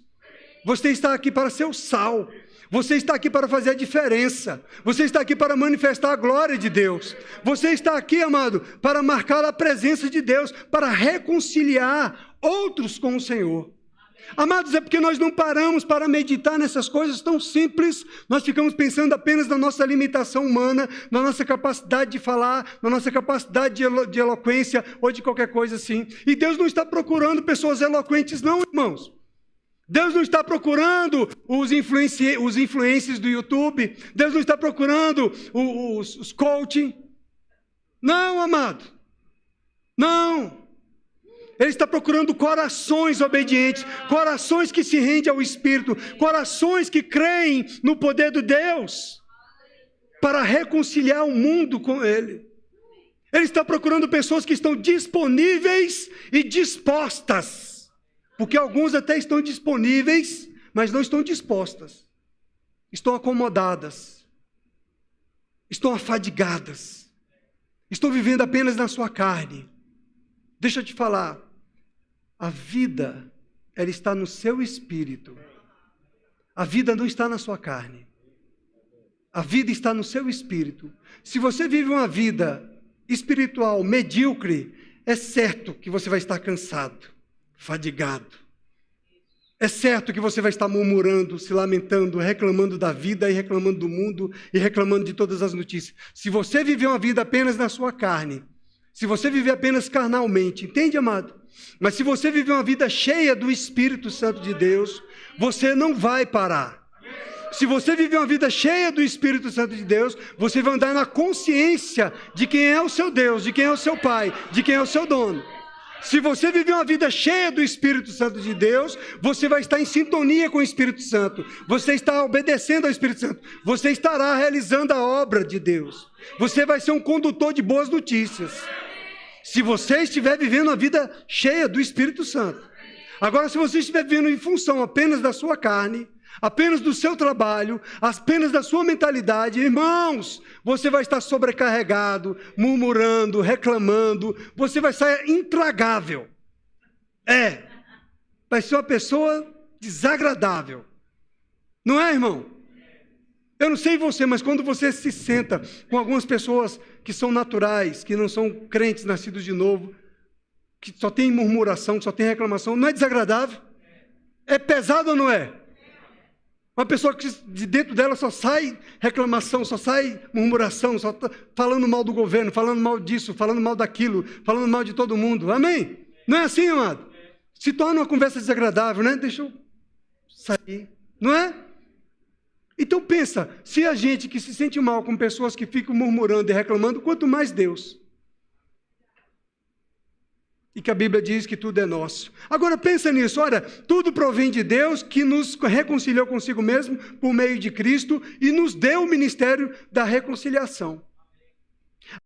Você está aqui para ser o sal. Você está aqui para fazer a diferença. Você está aqui para manifestar a glória de Deus. Você está aqui, amado, para marcar a presença de Deus, para reconciliar outros com o Senhor. Amados, é porque nós não paramos para meditar nessas coisas tão simples. Nós ficamos pensando apenas na nossa limitação humana, na nossa capacidade de falar, na nossa capacidade de eloquência ou de qualquer coisa assim. E Deus não está procurando pessoas eloquentes não, irmãos. Deus não está procurando os influencers do YouTube. Deus não está procurando os coaching. Não, amado. Não. Ele está procurando corações obedientes, corações que se rendem ao Espírito, corações que creem no poder de Deus para reconciliar o mundo com Ele. Ele está procurando pessoas que estão disponíveis e dispostas, porque alguns até estão disponíveis, mas não estão dispostas, estão acomodadas, estão afadigadas, estão vivendo apenas na sua carne. Deixa eu te falar, a vida, ela está no seu espírito. A vida não está na sua carne. A vida está no seu espírito. Se você vive uma vida espiritual medíocre, é certo que você vai estar cansado, fadigado. É certo que você vai estar murmurando, se lamentando, reclamando da vida e reclamando do mundo e reclamando de todas as notícias. Se você viver uma vida apenas na sua carne, se você viver apenas carnalmente, entende, amado? Mas se você viver uma vida cheia do Espírito Santo de Deus, você não vai parar. Se você viver uma vida cheia do Espírito Santo de Deus, você vai andar na consciência de quem é o seu Deus, de quem é o seu Pai, de quem é o seu dono. Se você viver uma vida cheia do Espírito Santo de Deus, você vai estar em sintonia com o Espírito Santo. Você está obedecendo ao Espírito Santo. Você estará realizando a obra de Deus. Você vai ser um condutor de boas notícias. Se você estiver vivendo uma vida cheia do Espírito Santo. Agora, se você estiver vivendo em função apenas da sua carne, apenas do seu trabalho, apenas da sua mentalidade, irmãos, você vai estar sobrecarregado, murmurando, reclamando, você vai sair intragável. Vai ser uma pessoa desagradável. Não é, irmão? Eu não sei você, mas quando você se senta com algumas pessoas que são naturais, que não são crentes nascidos de novo, que só tem murmuração, que só tem reclamação, não é desagradável? É pesado ou não é? Uma pessoa que de dentro dela só sai reclamação, só sai murmuração, só tá falando mal do governo, falando mal disso, falando mal daquilo, falando mal de todo mundo. Amém? Não é assim, amado? Se torna uma conversa desagradável, né? Deixa eu sair. Não é? Então pensa, se a gente que se sente mal com pessoas que ficam murmurando e reclamando, quanto mais Deus. E que a Bíblia diz que tudo é nosso. Agora pensa nisso, olha, tudo provém de Deus que nos reconciliou consigo mesmo por meio de Cristo e nos deu o ministério da reconciliação.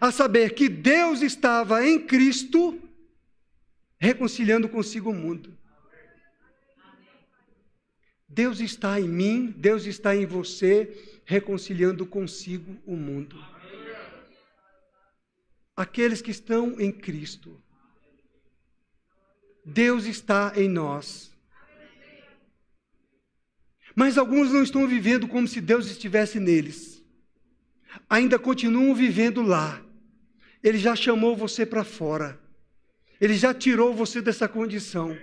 A saber que Deus estava em Cristo reconciliando consigo o mundo. Deus está em mim, Deus está em você, reconciliando consigo o mundo. Aqueles que estão em Cristo. Deus está em nós. Mas alguns não estão vivendo como se Deus estivesse neles. Ainda continuam vivendo lá. Ele já chamou você para fora. Ele já tirou você dessa condição.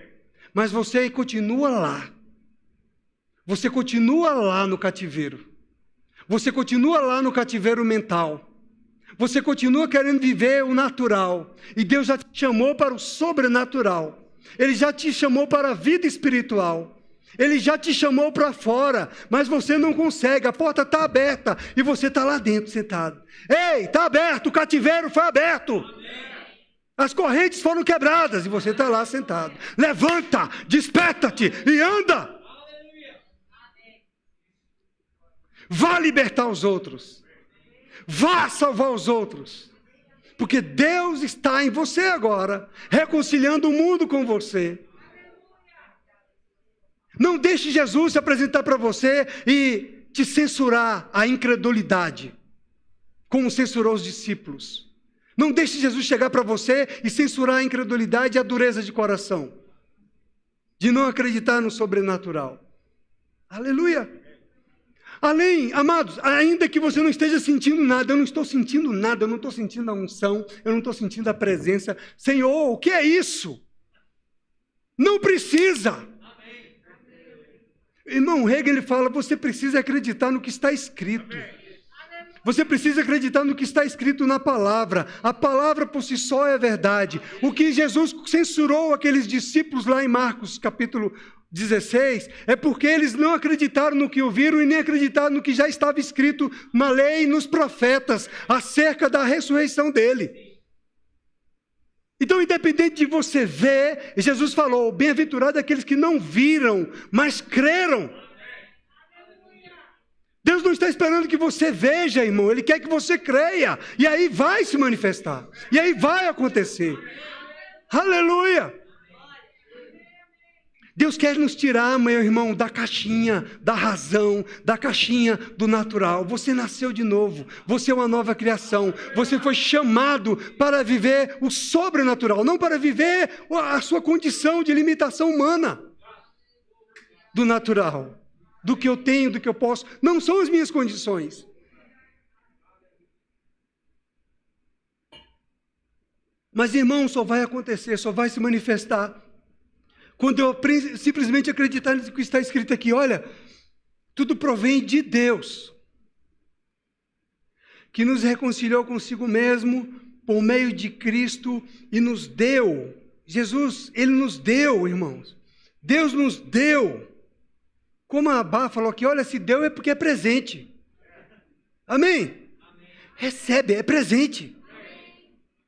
Mas você continua lá. Você continua lá no cativeiro. Você continua lá no cativeiro mental. Você continua querendo viver o natural. E Deus já te chamou para o sobrenatural. Ele já te chamou para a vida espiritual. Ele já te chamou para fora. Mas você não consegue. A porta está aberta. E você está lá dentro sentado. Ei, está aberto. O cativeiro foi aberto. As correntes foram quebradas. E você está lá sentado. Levanta, desperta-te e anda. Vá libertar os outros. Vá salvar os outros. Porque Deus está em você agora, reconciliando o mundo com você. Não deixe Jesus se apresentar para você e te censurar a incredulidade, como censurou os discípulos. Não deixe Jesus chegar para você e censurar a incredulidade e a dureza de coração, de não acreditar no sobrenatural. Aleluia! Além, amados, ainda que você não esteja sentindo nada, eu não estou sentindo nada, eu não estou sentindo a unção, eu não estou sentindo a presença. Senhor, o que é isso? Não precisa. Irmão Hegel, ele fala, você precisa acreditar no que está escrito. Você precisa acreditar no que está escrito na palavra. A palavra por si só é verdade. O que Jesus censurou aqueles discípulos lá em Marcos capítulo 16, é porque eles não acreditaram no que ouviram e nem acreditaram no que já estava escrito na lei e nos profetas acerca da ressurreição dele. Então, independente de você ver, Jesus falou, bem-aventurado aqueles que não viram, mas creram. Deus não está esperando que você veja, irmão, Ele quer que você creia, e aí vai se manifestar, e aí vai acontecer. Aleluia! Deus quer nos tirar, meu irmão, da caixinha, da razão, da caixinha do natural. Você nasceu de novo, você é uma nova criação, você foi chamado para viver o sobrenatural, não para viver a sua condição de limitação humana, do natural, do que eu tenho, do que eu posso, não são as minhas condições. Mas, irmão, só vai acontecer, só vai se manifestar quando eu simplesmente acreditar no que está escrito aqui. Olha, tudo provém de Deus, que nos reconciliou consigo mesmo por meio de Cristo e nos deu. Jesus, Ele nos deu, irmãos. Deus nos deu. Como a Abá falou aqui, olha, se deu é porque é presente. Amém? Recebe, é presente.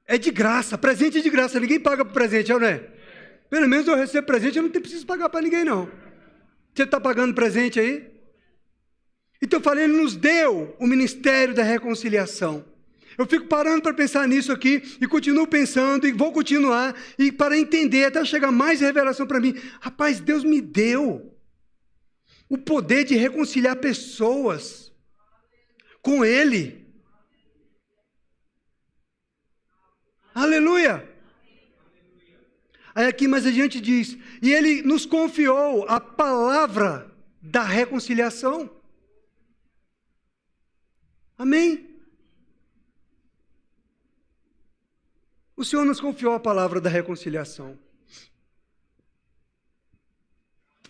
É de graça, presente é de graça. Ninguém paga por presente, não é? Pelo menos eu recebo presente, eu não preciso pagar para ninguém, não. Você está pagando presente aí? Então eu falei, Ele nos deu o ministério da reconciliação. Eu fico parando para pensar nisso aqui, e continuo pensando, e vou continuar, e para entender, até chegar mais revelação para mim. Rapaz, Deus me deu o poder de reconciliar pessoas com Ele. Aleluia! Aí aqui mais adiante diz, e Ele nos confiou a palavra da reconciliação. Amém? O Senhor nos confiou a palavra da reconciliação.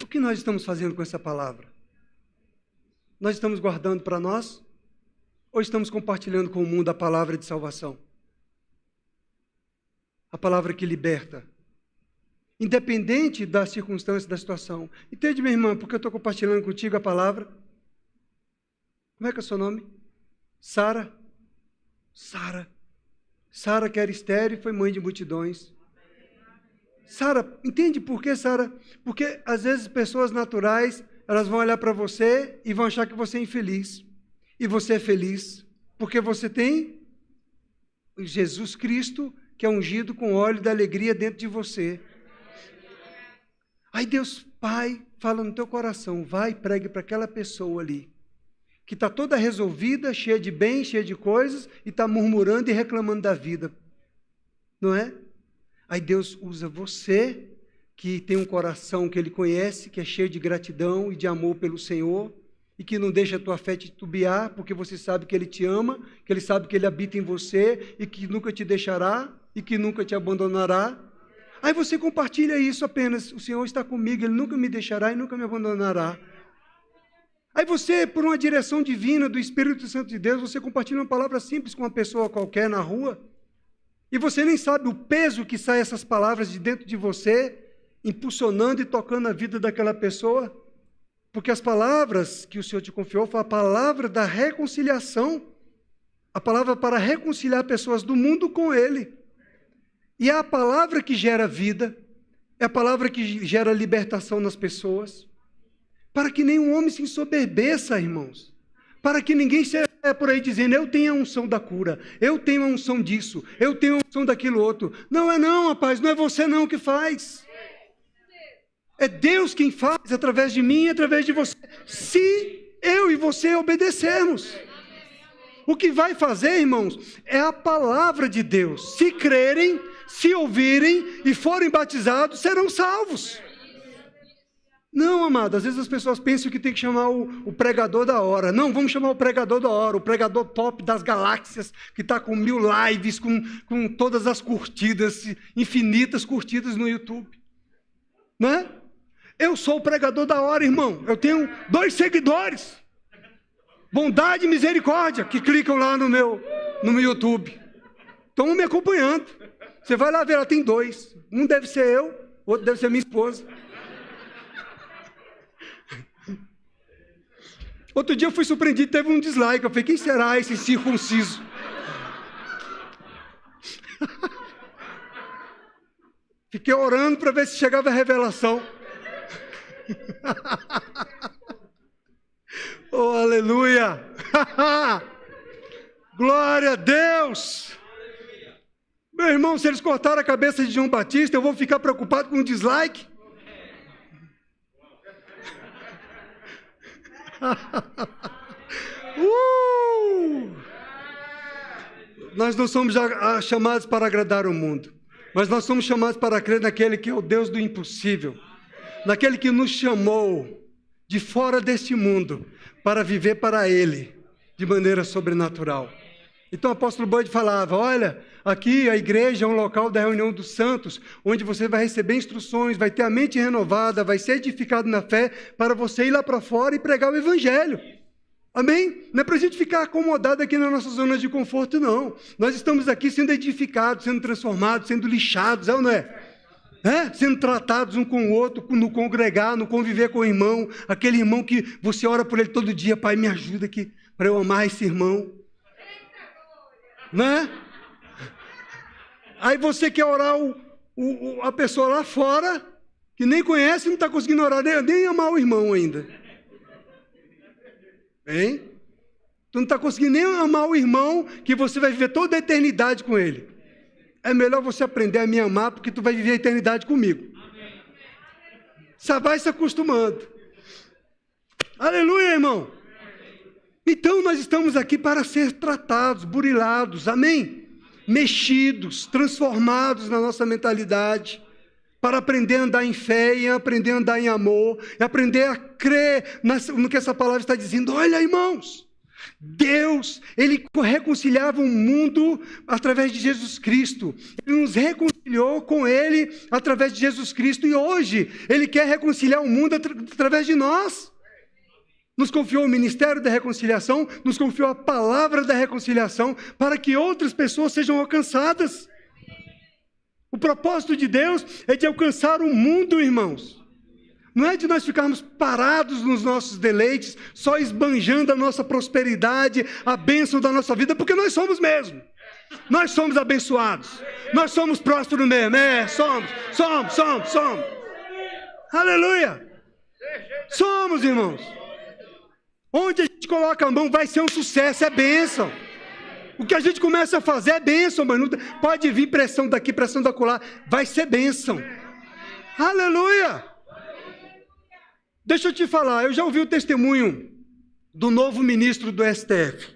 O que nós estamos fazendo com essa palavra? Nós estamos guardando para nós? Ou estamos compartilhando com o mundo a palavra de salvação? A palavra que liberta. Independente da circunstância, da situação. Entende, minha irmã, porque eu estou compartilhando contigo a palavra? Como é que é o seu nome? Sara. Sara. Sara, que era estéril, foi mãe de multidões. Sara, entende por que, Sara? Porque às vezes pessoas naturais, elas vão olhar para você e vão achar que você é infeliz. E você é feliz, porque você tem Jesus Cristo, que é ungido com óleo da alegria dentro de você. Aí Deus Pai fala no teu coração, vai e pregue para aquela pessoa ali, que está toda resolvida, cheia de bem, cheia de coisas, e está murmurando e reclamando da vida. Não é? Aí Deus usa você, que tem um coração que Ele conhece, que é cheio de gratidão e de amor pelo Senhor, e que não deixa a tua fé titubear, porque você sabe que Ele te ama, que Ele sabe que Ele habita em você, e que nunca te deixará, e que nunca te abandonará. Aí você compartilha isso apenas, o Senhor está comigo, Ele nunca me deixará e nunca me abandonará. Aí você, por uma direção divina do Espírito Santo de Deus, você compartilha uma palavra simples com uma pessoa qualquer na rua, e você nem sabe o peso que sai essas palavras de dentro de você, impulsionando e tocando a vida daquela pessoa, porque as palavras que o Senhor te confiou foi a palavra da reconciliação, a palavra para reconciliar pessoas do mundo com Ele. E é a palavra que gera vida, é a palavra que gera libertação nas pessoas, para que nenhum homem se ensoberbeça, irmãos, para que ninguém seja por aí dizendo, eu tenho a unção da cura, eu tenho a unção disso, eu tenho a unção daquilo outro. Não é não, rapaz, não é você não que faz. É Deus quem faz através de mim e através de você. Se eu e você obedecermos. O que vai fazer, irmãos, é a palavra de Deus. Se crerem, se ouvirem e forem batizados, serão salvos. Não, amado, às vezes as pessoas pensam que tem que chamar o pregador da hora. Não, vamos chamar o pregador da hora, o pregador top das galáxias, que está com 1000 lives, com todas as curtidas, infinitas curtidas no YouTube. Né? Eu sou o pregador da hora, irmão. Eu tenho 2 seguidores. Bondade e misericórdia, que clicam lá no meu YouTube. Estão me acompanhando. Você vai lá ver, ela tem 2. Um deve ser eu, outro deve ser minha esposa. Outro dia eu fui surpreendido, teve um dislike. Eu falei, quem será esse circunciso? Fiquei orando para ver se chegava a revelação. Oh, aleluia! Glória a Deus! Meu irmão, se eles cortaram a cabeça de João Batista, eu vou ficar preocupado com um dislike? Nós não somos chamados para agradar o mundo, mas nós somos chamados para crer naquele que é o Deus do impossível, naquele que nos chamou de fora deste mundo para viver para Ele de maneira sobrenatural. Então o apóstolo Bud falava, olha, aqui a igreja é um local da reunião dos santos, onde você vai receber instruções, vai ter a mente renovada, vai ser edificado na fé, para você ir lá para fora e pregar o evangelho. Amém? Não é para a gente ficar acomodado aqui na nossa zona de conforto, não. Nós estamos aqui sendo edificados, sendo transformados, sendo lixados, é ou não é? Sendo tratados um com o outro, no congregar, no conviver com o irmão, aquele irmão que você ora por ele todo dia, Pai, me ajuda aqui para eu amar esse irmão. Né? Aí você quer orar a pessoa lá fora, que nem conhece, não está conseguindo orar, nem amar o irmão ainda. Hein? Tu não está conseguindo nem amar o irmão, que você vai viver toda a eternidade com ele. É melhor você aprender a me amar, porque tu vai viver a eternidade comigo. Você vai se acostumando. Aleluia, irmão. Então nós estamos aqui para ser tratados, burilados, amém? Mexidos, transformados na nossa mentalidade, para aprender a andar em fé e aprender a andar em amor, e aprender a crer no que essa palavra está dizendo. Olha, irmãos, Deus, Ele reconciliava o mundo através de Jesus Cristo. Ele nos reconciliou com Ele através de Jesus Cristo, e hoje Ele quer reconciliar o mundo através de nós. Nos confiou o ministério da reconciliação, nos confiou a palavra da reconciliação, para que outras pessoas sejam alcançadas. O propósito de Deus é de alcançar o mundo, irmãos. Não é de nós ficarmos parados nos nossos deleites, só esbanjando a nossa prosperidade, a bênção da nossa vida, porque nós somos mesmo. Nós somos abençoados. Nós somos prósperos mesmo. Somos. Aleluia. Somos, irmãos. Onde a gente coloca a mão vai ser um sucesso, é bênção. O que a gente começa a fazer é bênção, mano. Pode vir pressão daqui, pressão da acolá, vai ser bênção. Aleluia! Deixa eu te falar, eu já ouvi o testemunho do novo ministro do STF.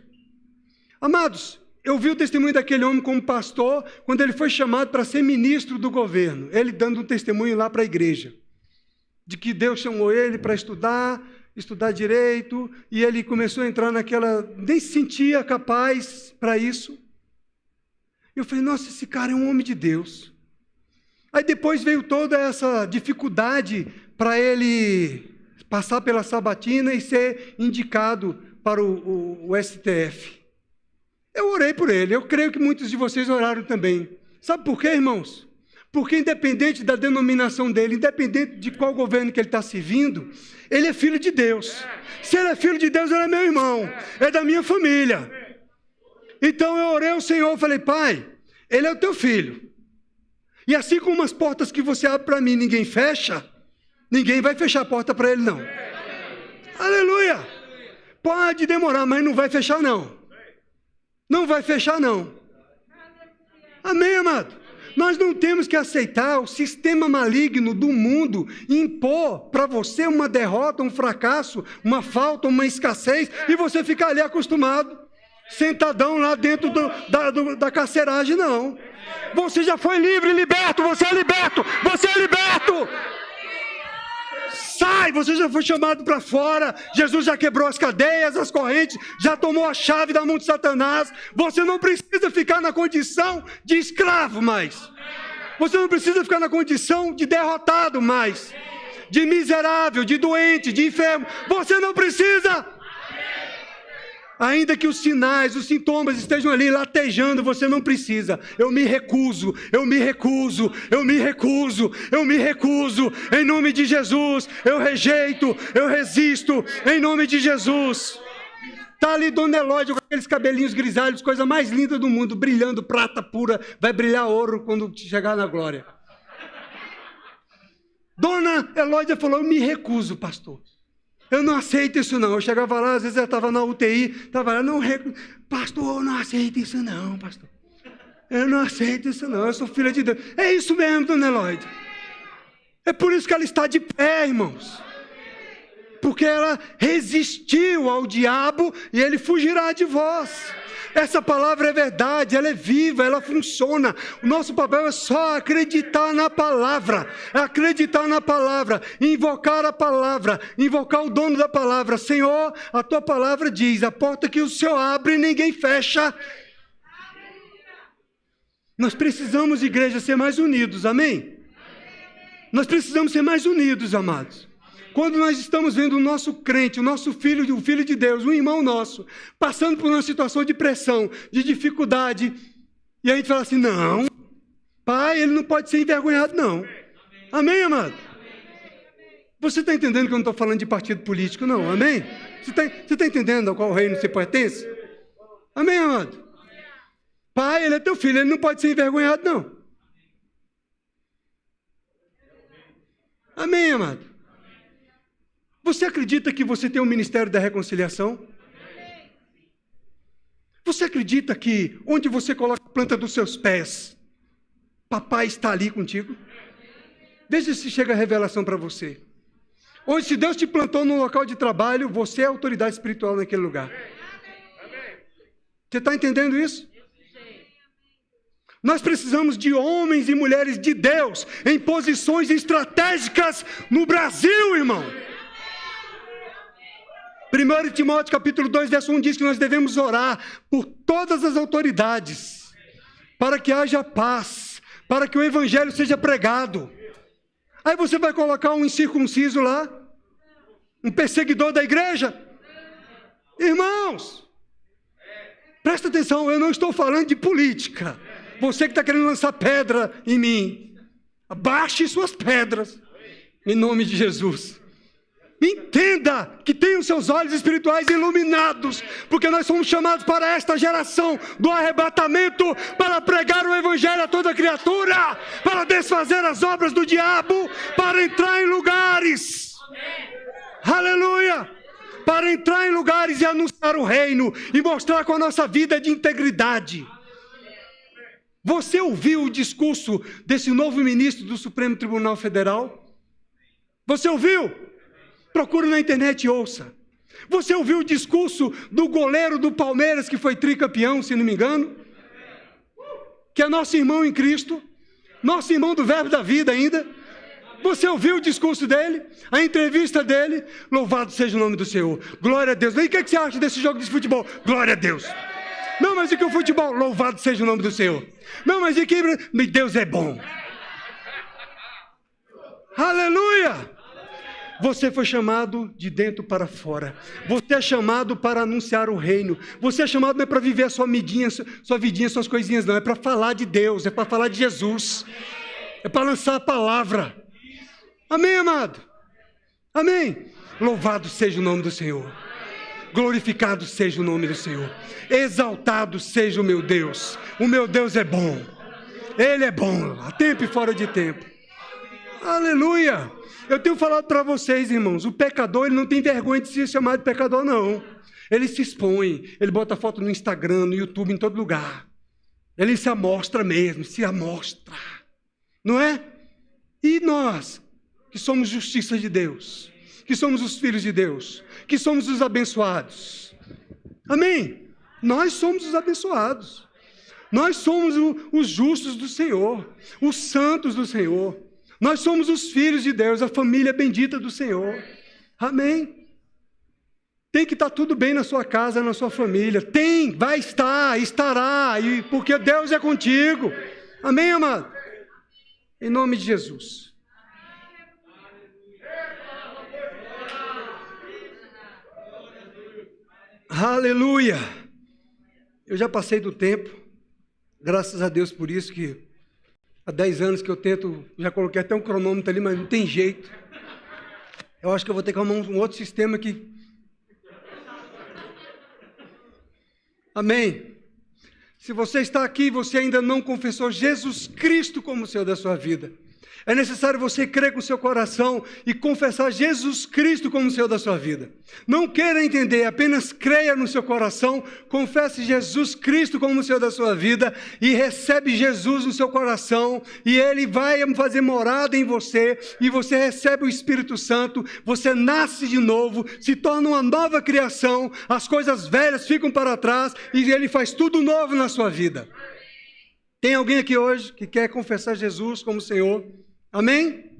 Amados, eu vi o testemunho daquele homem como pastor, quando ele foi chamado para ser ministro do governo. Ele dando um testemunho lá para a igreja, de que Deus chamou ele para estudar direito, e ele começou a entrar naquela, nem se sentia capaz para isso. Eu falei, nossa, esse cara é um homem de Deus. Aí depois veio toda essa dificuldade para ele passar pela sabatina e ser indicado para o STF. Eu orei por ele, eu creio que muitos de vocês oraram também. Sabe por quê, irmãos? Porque independente da denominação dele, independente de qual governo que ele está servindo, ele é filho de Deus. Se ele é filho de Deus, ele é meu irmão, é da minha família. Então eu orei ao Senhor, falei, Pai, ele é o teu filho. E assim como as portas que você abre para mim, ninguém fecha, ninguém vai fechar a porta para ele não. Aleluia! Pode demorar, mas não vai fechar não. Não vai fechar, não. Amém, amado? Nós não temos que aceitar o sistema maligno do mundo impor para você uma derrota, um fracasso, uma falta, uma escassez, e você ficar ali acostumado, sentadão lá dentro da carceragem, não. Você já foi livre, liberto, você é liberto, você é liberto. Sai, você já foi chamado para fora. Jesus já quebrou as cadeias, as correntes, já tomou a chave da mão de Satanás. Você não precisa ficar na condição de escravo mais. Você não precisa ficar na condição de derrotado mais, de miserável, de doente, de enfermo. Você não precisa. Ainda que os sinais, os sintomas estejam ali latejando, você não precisa. Eu me recuso, eu me recuso, eu me recuso, eu me recuso. Em nome de Jesus, eu rejeito, eu resisto, em nome de Jesus. Está ali Dona Elódia com aqueles cabelinhos grisalhos, coisa mais linda do mundo, brilhando, prata pura, vai brilhar ouro quando chegar na glória. Dona Elódia falou, eu me recuso, pastor. Eu não aceito isso não. Eu chegava lá, às vezes eu estava na UTI, estava lá, pastor, eu não aceito isso não, pastor. Eu não aceito isso não, eu sou filha de Deus. É isso mesmo, Dona Elódia. É por isso que ela está de pé, irmãos. Porque ela resistiu ao diabo e ele fugirá de vós. Essa palavra é verdade, ela é viva, ela funciona. O nosso papel é só acreditar na palavra, invocar a palavra, invocar o dono da palavra. Senhor, a tua palavra diz, a porta que o Senhor abre, ninguém fecha. Nós precisamos, igreja, ser mais unidos, amém? Nós precisamos ser mais unidos, amados. Quando nós estamos vendo o nosso crente, o nosso filho, o filho de Deus, um irmão nosso, passando por uma situação de pressão, de dificuldade, e a gente fala assim, não, pai, ele não pode ser envergonhado, não. Amém, amado? Você está entendendo que eu não estou falando de partido político, não? Amém? Você está entendendo a qual reino você pertence? Amém, amado? Pai, ele é teu filho, ele não pode ser envergonhado, não. Amém, amado? Você acredita que você tem um ministério da reconciliação? Você acredita que onde você coloca a planta dos seus pés, papai está ali contigo? Veja se chega a revelação para você. Hoje, se Deus te plantou num local de trabalho, você é autoridade espiritual naquele lugar. Você está entendendo isso? Nós precisamos de homens e mulheres de Deus em posições estratégicas no Brasil, irmão. 1 Timóteo capítulo 2, verso 1 diz que nós devemos orar por todas as autoridades, para que haja paz, para que o evangelho seja pregado. Aí você vai colocar um incircunciso lá, um perseguidor da igreja? Irmãos, presta atenção, eu não estou falando de política. Você que está querendo lançar pedra em mim, abaixe suas pedras, em nome de Jesus. Entenda que tem os seus olhos espirituais iluminados, porque nós somos chamados para esta geração do arrebatamento, para pregar o evangelho a toda criatura, para desfazer as obras do diabo, para entrar em lugares, aleluia, para entrar em lugares e anunciar o reino, e mostrar com a nossa vida de integridade. Você ouviu o discurso desse novo ministro do Supremo Tribunal Federal? Você ouviu? Procure na internet e ouça. Você ouviu o discurso do goleiro do Palmeiras, que foi tricampeão, se não me engano? Que é nosso irmão em Cristo, nosso irmão do verbo da vida ainda. Você ouviu o discurso dele? A entrevista dele? Louvado seja o nome do Senhor. Glória a Deus. E o que você acha desse jogo de futebol? Glória a Deus. Não, mas e que o futebol? Louvado seja o nome do Senhor. Não, mas e que Deus é bom. Aleluia. Você foi chamado de dentro para fora. Você é chamado para anunciar o reino. Você é chamado não é para viver a sua vidinha, suas coisinhas, não. É para falar de Deus, é para falar de Jesus. É para lançar a palavra. Amém, amado? Amém? Louvado seja o nome do Senhor. Glorificado seja o nome do Senhor. Exaltado seja o meu Deus. O meu Deus é bom. Ele é bom, a tempo e fora de tempo. Aleluia. Eu tenho falado para vocês, irmãos, o pecador, ele não tem vergonha de se chamar de pecador, não. Ele se expõe, ele bota foto no Instagram, no YouTube, em todo lugar. Ele se amostra mesmo, se amostra. Não é? E nós, que somos justiça de Deus, que somos os filhos de Deus, que somos os abençoados. Amém? Nós somos os abençoados. Nós somos os justos do Senhor, os santos do Senhor. Nós somos os filhos de Deus, a família bendita do Senhor. Amém? Tem que estar tudo bem na sua casa, na sua família. Tem, vai estar, estará, porque Deus é contigo. Amém, amado? Em nome de Jesus. Aleluia! Eu já passei do tempo, graças a Deus por isso, que há 10 anos que eu tento, já coloquei até um cronômetro ali, mas não tem jeito. Eu acho que eu vou ter que arrumar um outro sistema que... Amém? Se você está aqui e você ainda não confessou Jesus Cristo como Senhor da sua vida, é necessário você crer com o seu coração e confessar Jesus Cristo como Senhor da sua vida. Não queira entender, apenas creia no seu coração, confesse Jesus Cristo como Senhor da sua vida e recebe Jesus no seu coração e Ele vai fazer morada em você e você recebe o Espírito Santo, você nasce de novo, se torna uma nova criação, as coisas velhas ficam para trás e Ele faz tudo novo na sua vida. Tem alguém aqui hoje que quer confessar Jesus como Senhor? Amém?